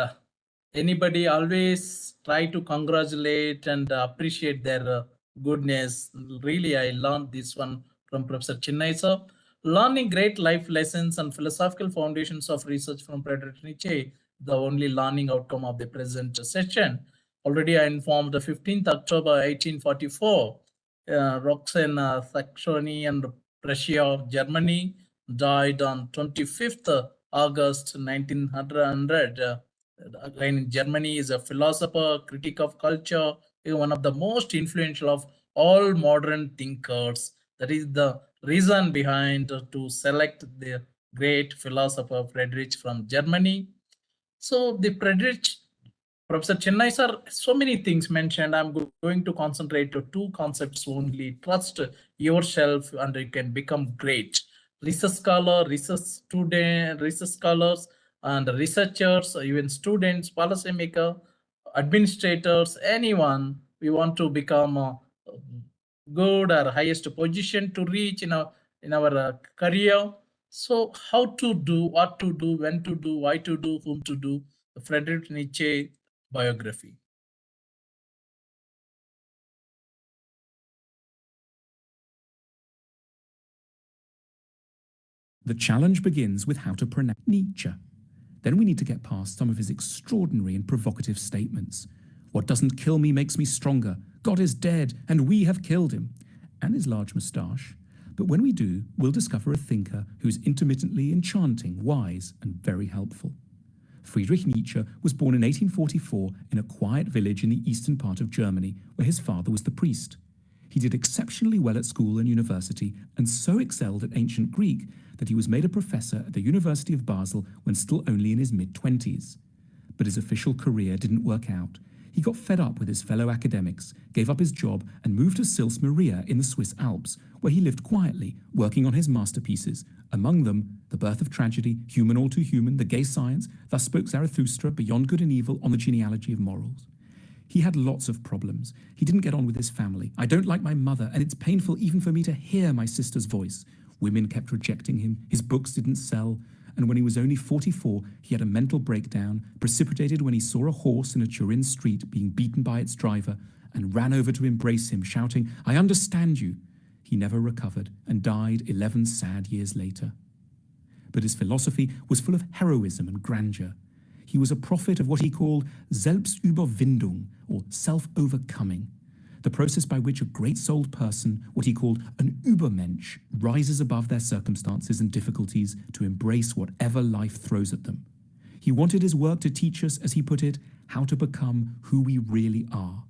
anybody. Always try to congratulate and appreciate their goodness. Really, I learned this one from Professor Chennai sir. Learning great life lessons and philosophical foundations of research from Friedrich Nietzsche, the only learning outcome of the present session. Already I informed the 15th October 1844, Roxana Saxony and Prussia, Germany, died on 25th August 1900. Again, Germany is a philosopher, critic of culture, one of the most influential of all modern thinkers. That is the reason behind to select the great philosopher Friedrich from Germany. So the Friedrich, Professor Chennai sir, so many things mentioned. I'm going to concentrate to two concepts only. Trust yourself and you can become great. Research scholar, research student, research scholars and researchers, even students, policymaker, administrators, anyone, we want to become good or highest position to reach in our career. So how to do, what to do, when to do, why to do, whom to do, the Friedrich Nietzsche biography. The challenge begins with how to pronounce Nietzsche. Then we need to get past some of his extraordinary and provocative statements. What doesn't kill me makes me stronger. God is dead, and we have killed him. And his large moustache. But when we do, we'll discover a thinker who's intermittently enchanting, wise, and very helpful. Friedrich Nietzsche was born in 1844 in a quiet village in the eastern part of Germany, where his father was the priest. He did exceptionally well at school and university, and so excelled at ancient Greek that he was made a professor at the University of Basel when still only in his mid-20s. But his official career didn't work out. He got fed up with his fellow academics, gave up his job, and moved to Sils Maria in the Swiss Alps, where he lived quietly, working on his masterpieces, among them The Birth of Tragedy, Human All Too Human, The Gay Science, Thus Spoke Zarathustra, Beyond Good and Evil, On the Genealogy of Morals. He had lots of problems. He didn't get on with his family. I don't like my mother, and it's painful even for me to hear my sister's voice. Women kept rejecting him, his books didn't sell, and when he was only 44, he had a mental breakdown, precipitated when he saw a horse in a Turin street being beaten by its driver, and ran over to embrace him, shouting, "I understand you." He never recovered and died 11 sad years later. But his philosophy was full of heroism and grandeur. He was a prophet of what he called Selbstüberwindung, or self-overcoming, the process by which a great-souled person, what he called an Übermensch, rises above their circumstances and difficulties to embrace whatever life throws at them. He wanted his work to teach us, as he put it, how to become who we really are.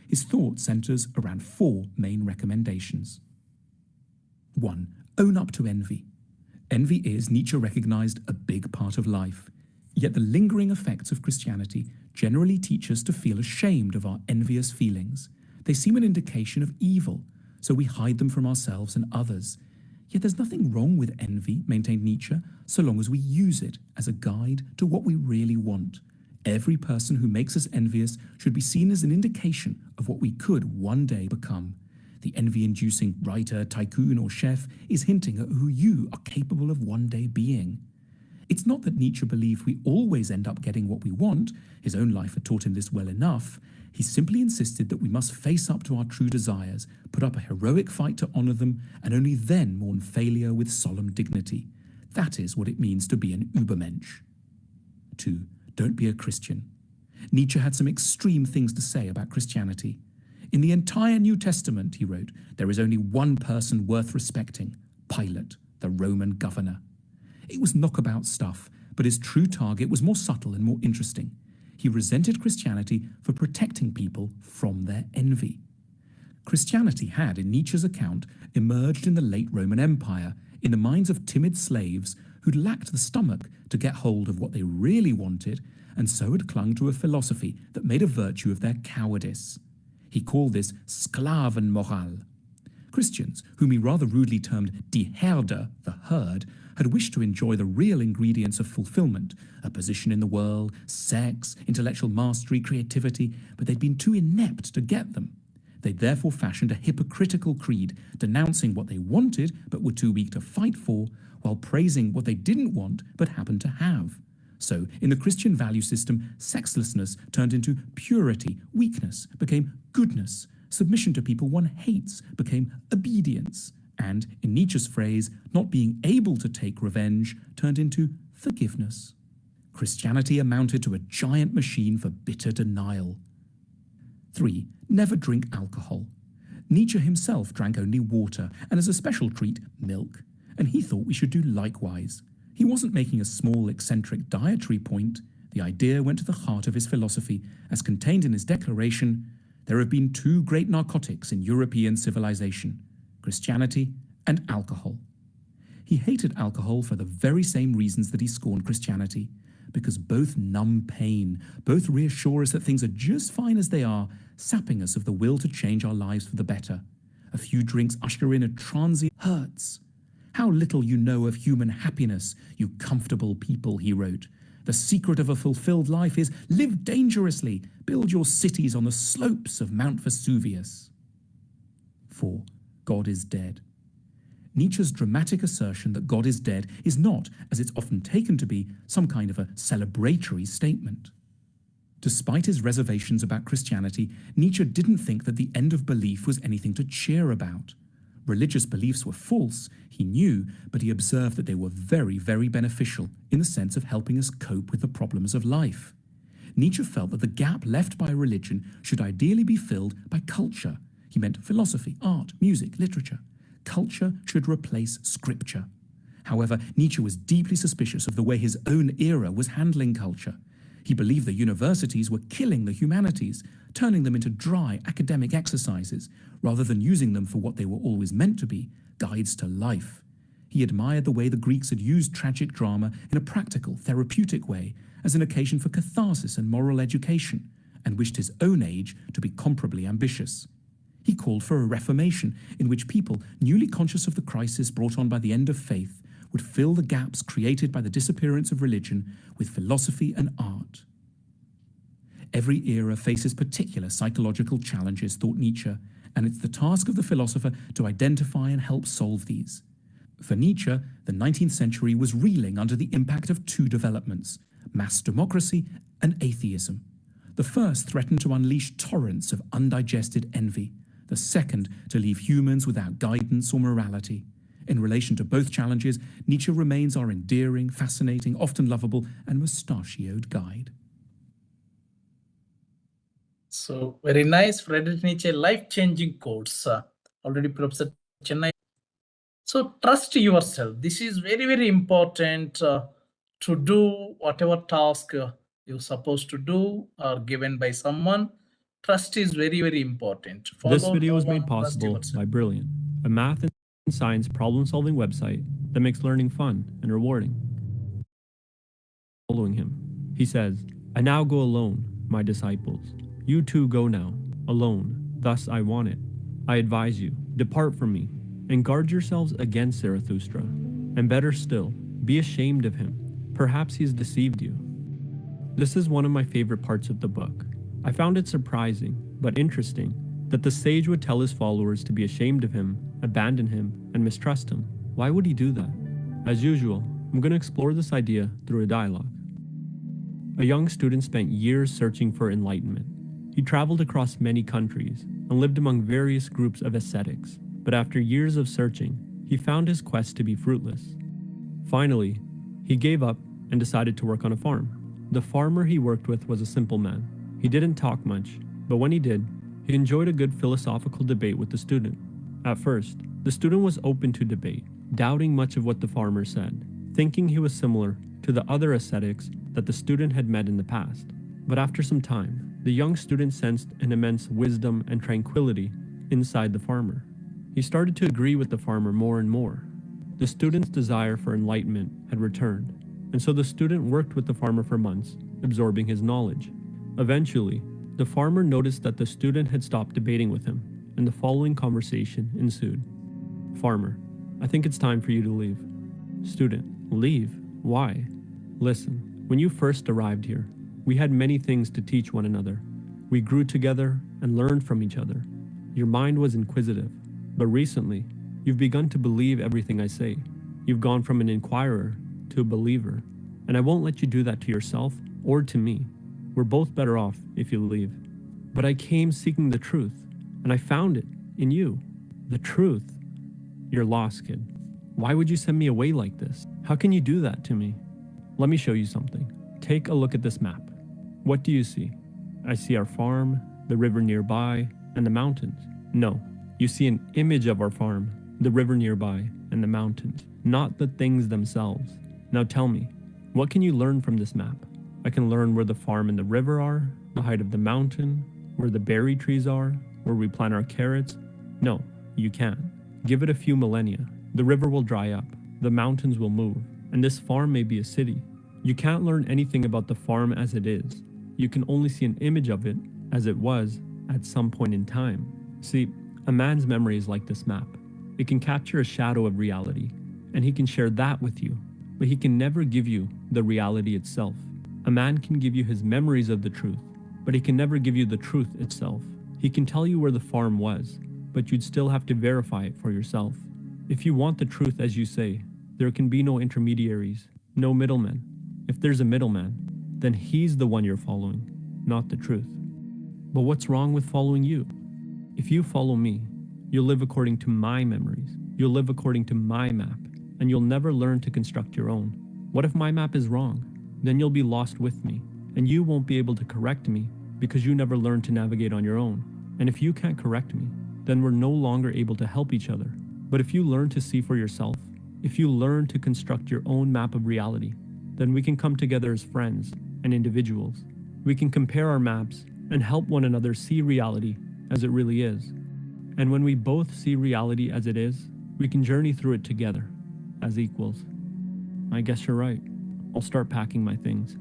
His thought centers around 4 main recommendations. 1. Own up to envy. Envy is, Nietzsche recognized, a big part of life. Yet the lingering effects of Christianity generally teach us to feel ashamed of our envious feelings. They seem an indication of evil, so we hide them from ourselves and others. Yet there's nothing wrong with envy, maintained Nietzsche, so long as we use it as a guide to what we really want. Every person who makes us envious should be seen as an indication of what we could one day become. The envy-inducing writer, tycoon, or chef is hinting at who you are capable of one day being. It's not that Nietzsche believed we always end up getting what we want. His own life had taught him this well enough. He simply insisted that we must face up to our true desires, put up a heroic fight to honor them, and only then mourn failure with solemn dignity. That is what it means to be an Übermensch. 2. Don't be a Christian. Nietzsche had some extreme things to say about Christianity. In the entire New Testament, he wrote, there is only one person worth respecting, Pilate, the Roman governor. It was knockabout stuff, but his true target was more subtle and more interesting. He resented Christianity for protecting people from their envy. Christianity had, in Nietzsche's account, emerged in the late Roman Empire, in the minds of timid slaves who'd lacked the stomach to get hold of what they really wanted and so had clung to a philosophy that made a virtue of their cowardice. He called this Sklavenmoral. Christians, whom he rather rudely termed die Herde, the herd, had wished to enjoy the real ingredients of fulfillment, a position in the world, sex, intellectual mastery, creativity, but they'd been too inept to get them. They'd therefore fashioned a hypocritical creed, denouncing what they wanted but were too weak to fight for, while praising what they didn't want but happened to have. So, in the Christian value system, sexlessness turned into purity, weakness became goodness, submission to people one hates became obedience, and, in Nietzsche's phrase, not being able to take revenge turned into forgiveness. Christianity amounted to a giant machine for bitter denial. 3. Never drink alcohol. Nietzsche himself drank only water, and as a special treat, milk, and he thought we should do likewise. He wasn't making a small, eccentric dietary point. The idea went to the heart of his philosophy, as contained in his declaration, "There have been two great narcotics in European civilization, Christianity and alcohol." He hated alcohol for the very same reasons that he scorned Christianity, because both numb pain, both reassure us that things are just fine as they are, sapping us of the will to change our lives for the better. A few drinks usher in a transient hurts. "How little you know of human happiness, you comfortable people," he wrote. "The secret of a fulfilled life is live dangerously, build your cities on the slopes of Mount Vesuvius." 4. God is dead. Nietzsche's dramatic assertion that God is dead is not, as it's often taken to be, some kind of a celebratory statement. Despite his reservations about Christianity, Nietzsche didn't think that the end of belief was anything to cheer about. Religious beliefs were false, he knew, but he observed that they were very, very beneficial in the sense of helping us cope with the problems of life. Nietzsche felt that the gap left by religion should ideally be filled by culture. He meant philosophy, art, music, literature. Culture should replace scripture. However, Nietzsche was deeply suspicious of the way his own era was handling culture. He believed the universities were killing the humanities, turning them into dry academic exercises, rather than using them for what they were always meant to be, guides to life. He admired the way the Greeks had used tragic drama in a practical, therapeutic way, as an occasion for catharsis and moral education, and wished his own age to be comparably ambitious. He called for a reformation in which people, newly conscious of the crisis brought on by the end of faith, would fill the gaps created by the disappearance of religion with philosophy and art. Every era faces particular psychological challenges, thought Nietzsche, and it's the task of the philosopher to identify and help solve these. For Nietzsche, the 19th century was reeling under the impact of two developments, mass democracy and atheism. The first threatened to unleash torrents of undigested envy, the second to leave humans without guidance or morality. In relation to both challenges, Nietzsche remains our endearing, fascinating, often lovable, and mustachioed guide. So very nice, Friedrich Nietzsche, life-changing quotes. Already Professor Chennai. So trust yourself. This is very, very important to do whatever task you're supposed to do or given by someone. Trust is very, very important. This Follow video no was made one, trust possible yourself. by Brilliant, a math and science problem-solving website that makes learning fun and rewarding. Following him, he says, "I now go alone, my disciples. You too go now, alone. Thus I want it. I advise you, depart from me, and guard yourselves against Zarathustra. And better still, be ashamed of him. Perhaps he has deceived you." This is one of my favorite parts of the book. I found it surprising, but interesting, that the sage would tell his followers to be ashamed of him, abandon him, and mistrust him. Why would he do that? As usual, I'm going to explore this idea through a dialogue. A young student spent years searching for enlightenment. He traveled across many countries and lived among various groups of ascetics, but after years of searching, he found his quest to be fruitless. Finally, he gave up and decided to work on a farm. The farmer he worked with was a simple man. He didn't talk much, but when he did, he enjoyed a good philosophical debate with the student. At first, the student was open to debate, doubting much of what the farmer said, thinking he was similar to the other ascetics that the student had met in the past. But after some time, the young student sensed an immense wisdom and tranquility inside the farmer. He started to agree with the farmer more and more. The student's desire for enlightenment had returned, and so the student worked with the farmer for months absorbing his knowledge. Eventually, the farmer noticed that the student had stopped debating with him, and the following conversation ensued. Farmer, I think it's time for you to leave. Student, leave? Why? Listen, when you first arrived here, we had many things to teach one another. We grew together and learned from each other. Your mind was inquisitive, but recently, you've begun to believe everything I say. You've gone from an inquirer to a believer, and I won't let you do that to yourself or to me. We're both better off if you leave. But I came seeking the truth, and I found it in you. The truth. You're lost, kid. Why would you send me away like this? How can you do that to me? Let me show you something. Take a look at this map. What do you see? I see our farm, the river nearby, and the mountains. No, you see an image of our farm, the river nearby, and the mountains, not the things themselves. Now tell me, what can you learn from this map? I can learn where the farm and the river are, the height of the mountain, where the berry trees are, where we plant our carrots. No, you can't. Give it a few millennia. The river will dry up, the mountains will move, and this farm may be a city. You can't learn anything about the farm as it is. You can only see an image of it as it was at some point in time. See, a man's memory is like this map. It can capture a shadow of reality, and he can share that with you, but he can never give you the reality itself. A man can give you his memories of the truth, but he can never give you the truth itself. He can tell you where the farm was, but you'd still have to verify it for yourself. If you want the truth as you say, there can be no intermediaries, no middlemen. If there's a middleman, then he's the one you're following, not the truth. But what's wrong with following you? If you follow me, you'll live according to my memories. You'll live according to my map, and you'll never learn to construct your own. What if my map is wrong? Then you'll be lost with me, and you won't be able to correct me because you never learned to navigate on your own. And if you can't correct me, then we're no longer able to help each other. But if you learn to see for yourself, if you learn to construct your own map of reality, then we can come together as friends and individuals. We can compare our maps and help one another see reality as it really is. And when we both see reality as it is, we can journey through it together as equals. I guess you're right. I'll start packing my things.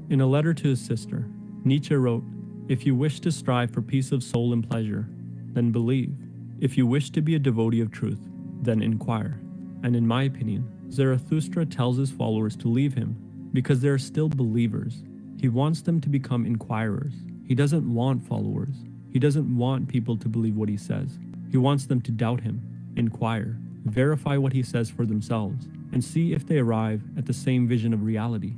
In a letter to his sister, Nietzsche wrote, "If you wish to strive for peace of soul and pleasure, then believe. If you wish to be a devotee of truth, then inquire." And in my opinion, Zarathustra tells his followers to leave him because they are still believers. He wants them to become inquirers. He doesn't want followers. He doesn't want people to believe what he says. He wants them to doubt him, inquire, verify what he says for themselves, and see if they arrive at the same vision of reality.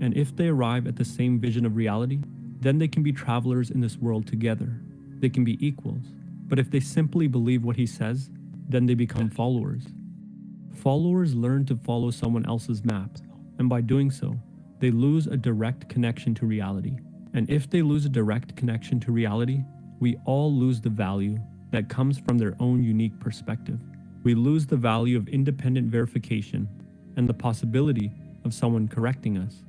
And if they arrive at the same vision of reality, then they can be travelers in this world together. They can be equals. But if they simply believe what he says, then they become followers. Followers learn to follow someone else's map, and by doing so, they lose a direct connection to reality. And if they lose a direct connection to reality, we all lose the value that comes from their own unique perspective. We lose the value of independent verification and the possibility of someone correcting us.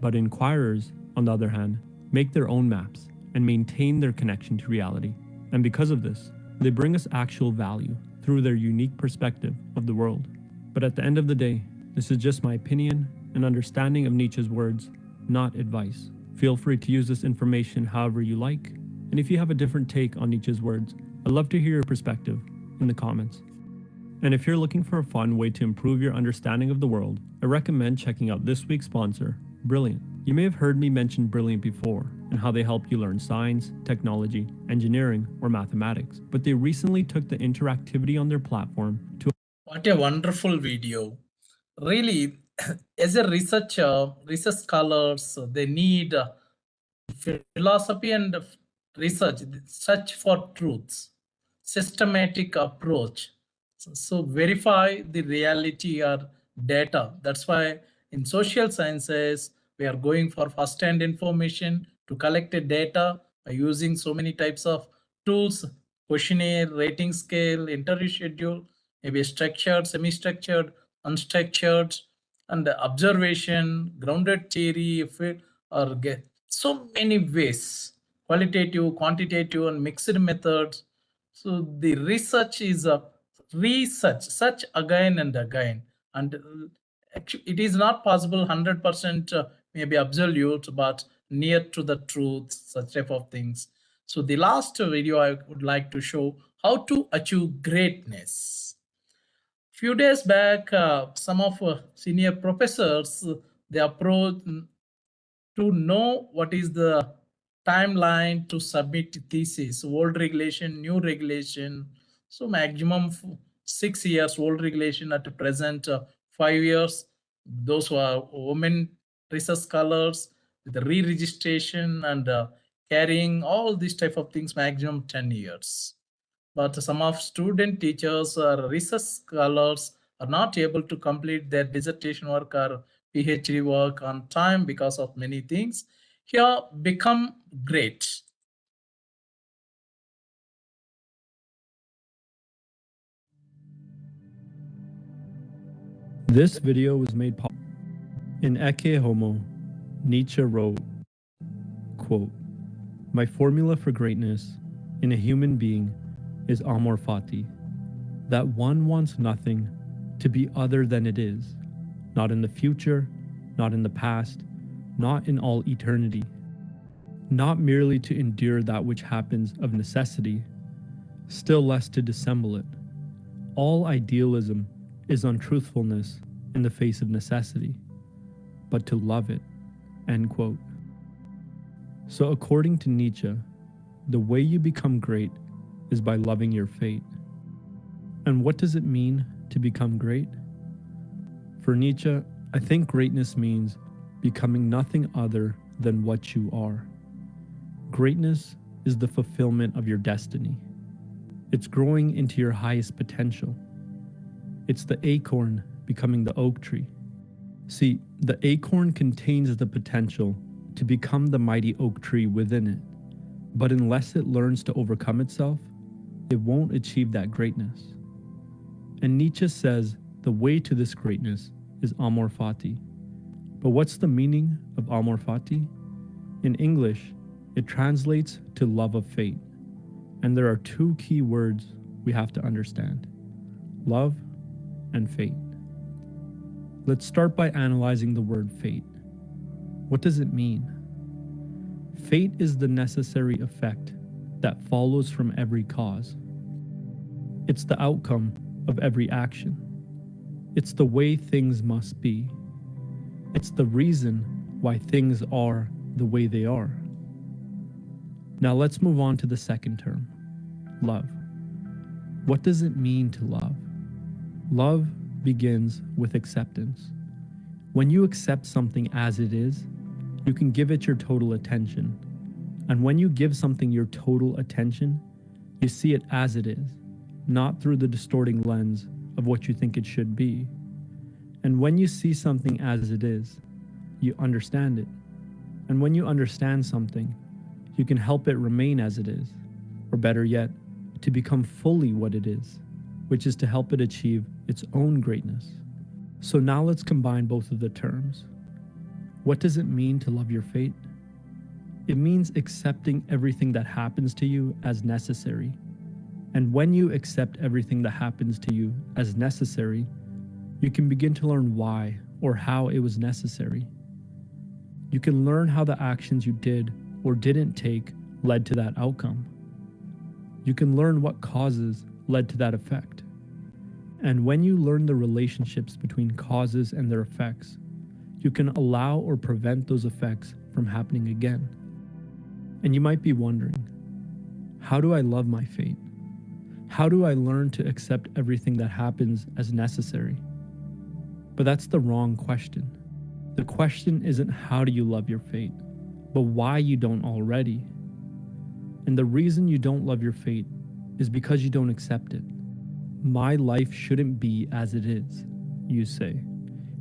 But inquirers, on the other hand, make their own maps and maintain their connection to reality. And because of this, they bring us actual value through their unique perspective of the world. But at the end of the day, this is just my opinion and understanding of Nietzsche's words, not advice. Feel free to use this information however you like, and if you have a different take on Nietzsche's words, I'd love to hear your perspective in the comments. And if you're looking for a fun way to improve your understanding of the world, I recommend checking out this week's sponsor, Brilliant. You may have heard me mention Brilliant before and how they help you learn science, technology, engineering, or mathematics, but they recently took the interactivity on their platform to... What a wonderful video. Really, as a researcher, research scholars, they need philosophy and research, search for truths, systematic approach. So verify the reality or data. That's why in social sciences, we are going for first-hand information to collect the data by using so many types of tools, questionnaire, rating scale, interview schedule, maybe structured, semi-structured, unstructured, and observation, grounded theory, or get so many ways, qualitative, quantitative, and mixed methods. So the research is a research, such again and again, and actually it is not possible 100% maybe absolute, but near to the truth, such type of things. So the last video I would like to show how to achieve greatness. Few days back, some of senior professors, they approached to know what is the timeline to submit thesis, old regulation, new regulation. So maximum 6 years, old regulation at present 5 years. Those who are women research scholars with the re-registration and carrying all these type of things, maximum 10 years. But some of student teachers or research scholars are not able to complete their dissertation work or PhD work on time because of many things. Here become great. This video was made possible. In Ecce Homo, Nietzsche wrote, quote, "My formula for greatness in a human being is amor fati, that one wants nothing to be other than it is, not in the future, not in the past, not in all eternity, not merely to endure that which happens of necessity, still less to dissemble it. All idealism is untruthfulness in the face of necessity, but to love it." End quote. So according to Nietzsche, the way you become great is by loving your fate. And what does it mean to become great? For Nietzsche, I think greatness means becoming nothing other than what you are. Greatness is the fulfillment of your destiny. It's growing into your highest potential. It's the acorn becoming the oak tree. See, the acorn contains the potential to become the mighty oak tree within it, but unless it learns to overcome itself, it won't achieve that greatness. And Nietzsche says the way to this greatness is amor fati. But what's the meaning of amor fati? In English, it translates to love of fate. And there are two key words we have to understand: love and fate. Let's start by analyzing the word fate. What does it mean? Fate is the necessary effect that follows from every cause. It's the outcome of every action. It's the way things must be. It's the reason why things are the way they are. Now let's move on to the second term, love. What does it mean to love? Love begins with acceptance. When you accept something as it is, you can give it your total attention. And when you give something your total attention, you see it as it is, not through the distorting lens of what you think it should be. And when you see something as it is, you understand it. And when you understand something, you can help it remain as it is, or better yet, to become fully what it is, which is to help it achieve its own greatness. So now let's combine both of the terms. What does it mean to love your fate? It means accepting everything that happens to you as necessary. And when you accept everything that happens to you as necessary, you can begin to learn why or how it was necessary. You can learn how the actions you did or didn't take led to that outcome. You can learn what causes led to that effect. And when you learn the relationships between causes and their effects, you can allow or prevent those effects from happening again. And you might be wondering, how do I love my fate? How do I learn to accept everything that happens as necessary? But that's the wrong question. The question isn't how do you love your fate, but why you don't already. And the reason you don't love your fate is because you don't accept it. My life shouldn't be as it is, you say.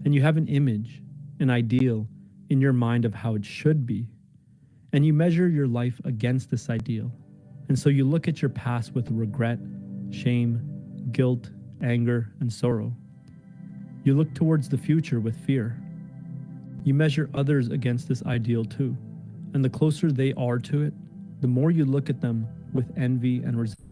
And you have an image, an ideal in your mind of how it should be. And you measure your life against this ideal. And so you look at your past with regret, shame, guilt, anger, and sorrow. You look towards the future with fear. You measure others against this ideal too. And the closer they are to it, the more you look at them with envy and resentment.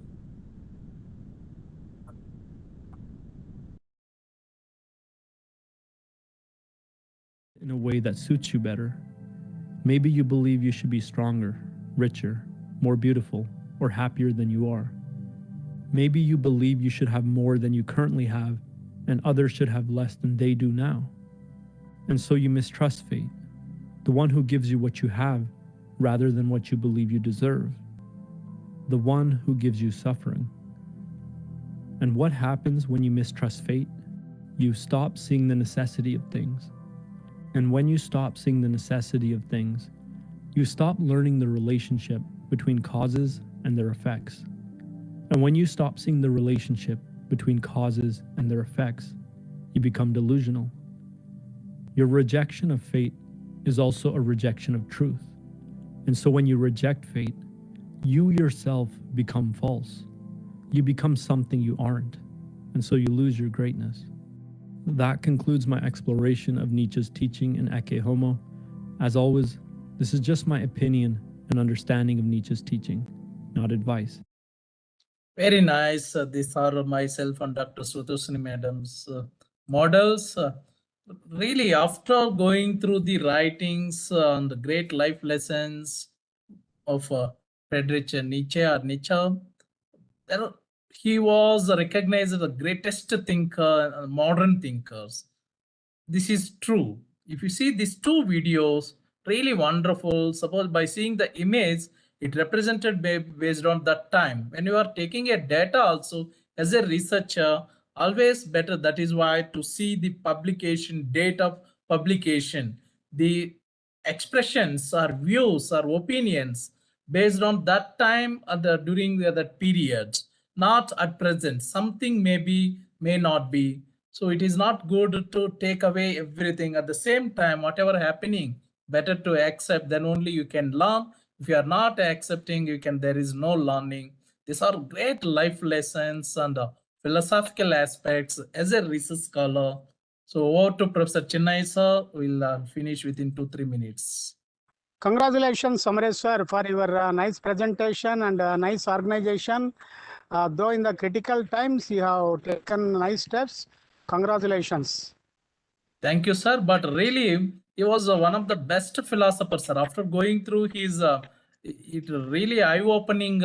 in a way that suits you better. Maybe you believe you should be stronger, richer, more beautiful, or happier than you are. Maybe you believe you should have more than you currently have, and others should have less than they do now. And so you mistrust fate, the one who gives you what you have rather than what you believe you deserve, the one who gives you suffering. And what happens when you mistrust fate? You stop seeing the necessity of things. And when you stop seeing the necessity of things, you stop learning the relationship between causes and their effects. And when you stop seeing the relationship between causes and their effects, you become delusional. Your rejection of fate is also a rejection of truth. And so when you reject fate, you yourself become false. You become something you aren't, and so you lose your greatness. That concludes my exploration of Nietzsche's teaching in Ecce Homo. As always, this is just my opinion and understanding of Nietzsche's teaching, not advice. Very nice. These are myself and Dr. Srutoshni Madam's models. Really, after going through the writings and the great life lessons of Friedrich Nietzsche or Nietzsche, he was recognized as the greatest thinker, modern thinkers. This is true. If you see these two videos, really wonderful. Suppose by seeing the image, it represented based on that time. When you are taking a data also as a researcher, always better. That is why to see the publication, date of publication, the expressions or views or opinions based on that time or during that period, not at present. Something may be, may not be. So it is not good to take away everything at the same time. Whatever happening, better to accept. Then only you can learn. If you are not accepting, you can. There is no learning. These are great life lessons and philosophical aspects as a research scholar. So over to Professor Chennai sir. We'll finish within 2-3 minutes. Congratulations, Samresh sir, for your nice presentation and nice organization. Though in the critical times, you have taken nice steps. Congratulations. Thank you, sir. But really, he was one of the best philosophers, sir. After going through his, it really eye-opening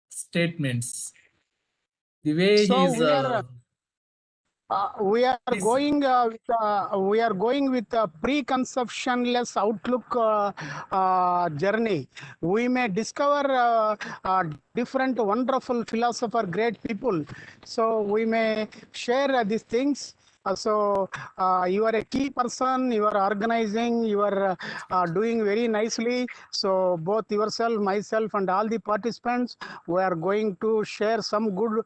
statements. The way So he's. we are Please. going with a preconceptionless outlook journey. We may discover different wonderful philosopher, great people. So we may share these things. You are a key person, you are organizing, you are doing very nicely. So both yourself, myself, and all the participants, we are going to share some good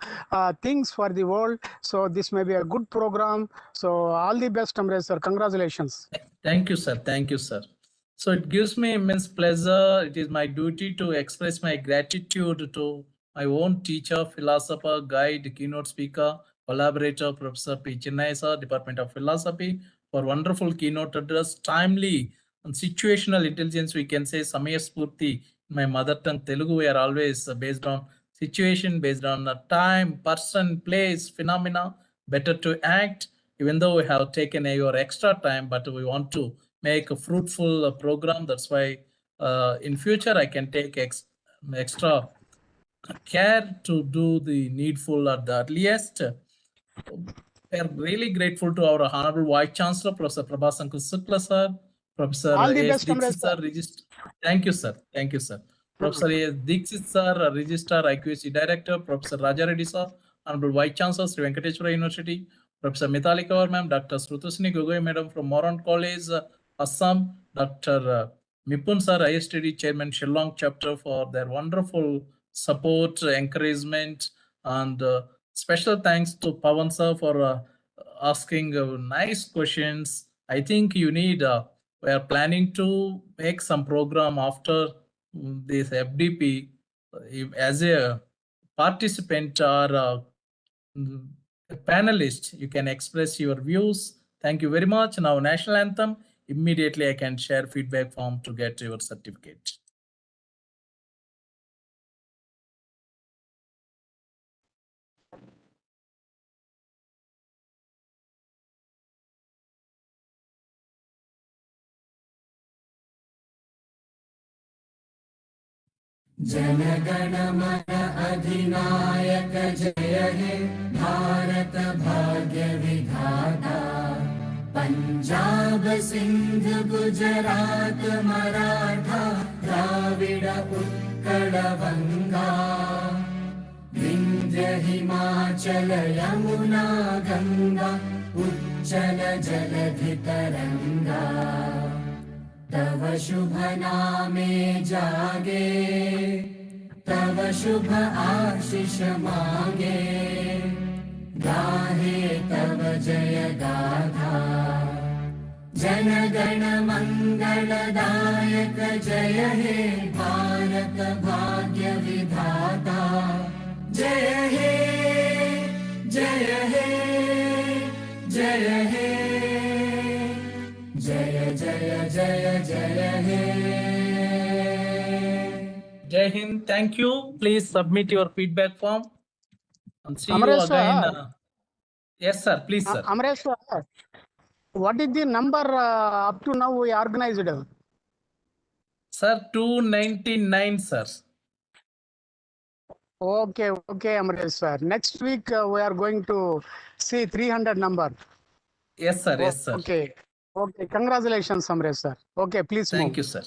things for the world. So this may be a good program. So all the best, Amresh sir. Congratulations. Thank you, sir. Thank you, sir. So it gives me immense pleasure. It is my duty to express my gratitude to my own teacher, philosopher, guide, keynote speaker, collaborator, Professor P. Chennai sir, Department of Philosophy, for wonderful keynote address, timely and situational intelligence. We can say Samaya Spurti, my mother tongue Telugu. We are always based on situation, based on time, person, place, phenomena. Better to act, even though we have taken your extra time, but we want to make a fruitful program. That's why in future I can take extra care to do the needful at the earliest. We are really grateful to our Honorable Vice Chancellor, Professor Prabhasankar Sukla sir, Professor All the A.S. best, Dixit Amresh sir, sir. Thank you, sir. Thank you, sir. Professor A.S. Dixit sir, Registrar, IQAC Director, Professor Raja Reddy sir, Honorable Vice Chancellor, Sri Venkateswara University, Professor Mithali Kaur ma'am, Dr. Srutoshni Gogoi madam from Moran College, Assam, Dr. Mipun sir, ISTD Chairman, Shillong chapter, for their wonderful support, encouragement, and special thanks to Pawan sir for asking nice questions. I think you need, we are planning to make some program after this FDP. As a participant or a panelist, you can express your views. Thank you very much. Now, national anthem. Immediately, I can share feedback form to get your certificate. जनगण मन अधिनायक जय हे भारत भाग्य विधाता पंजाब सिंध गुजरात मराठा द्राविड उत्कल बंगा विंध्य हिमाचल यमुना गंगा उच्चल जलधि तरंगा तव शुभ नामे जागे तव शुभ आशीष मांगे गाहे तव जय गाथा जनगण मंगलदायक जय हे भारत भाग्य विधाता जय हे जय हे जय हे जय जय जय जय हे Jai Hind. Thank you. Please submit your feedback form and see you Amresh again. sir. Yes, sir. Please, sir. Amresh sir, what is the number up to now we organized? Sir, 299, sir. Okay, Amresh sir. Next week we are going to see 300 number. Yes, sir. Yes, sir. Okay. Congratulations, Amresh sir. Okay, please Thank move. you, sir.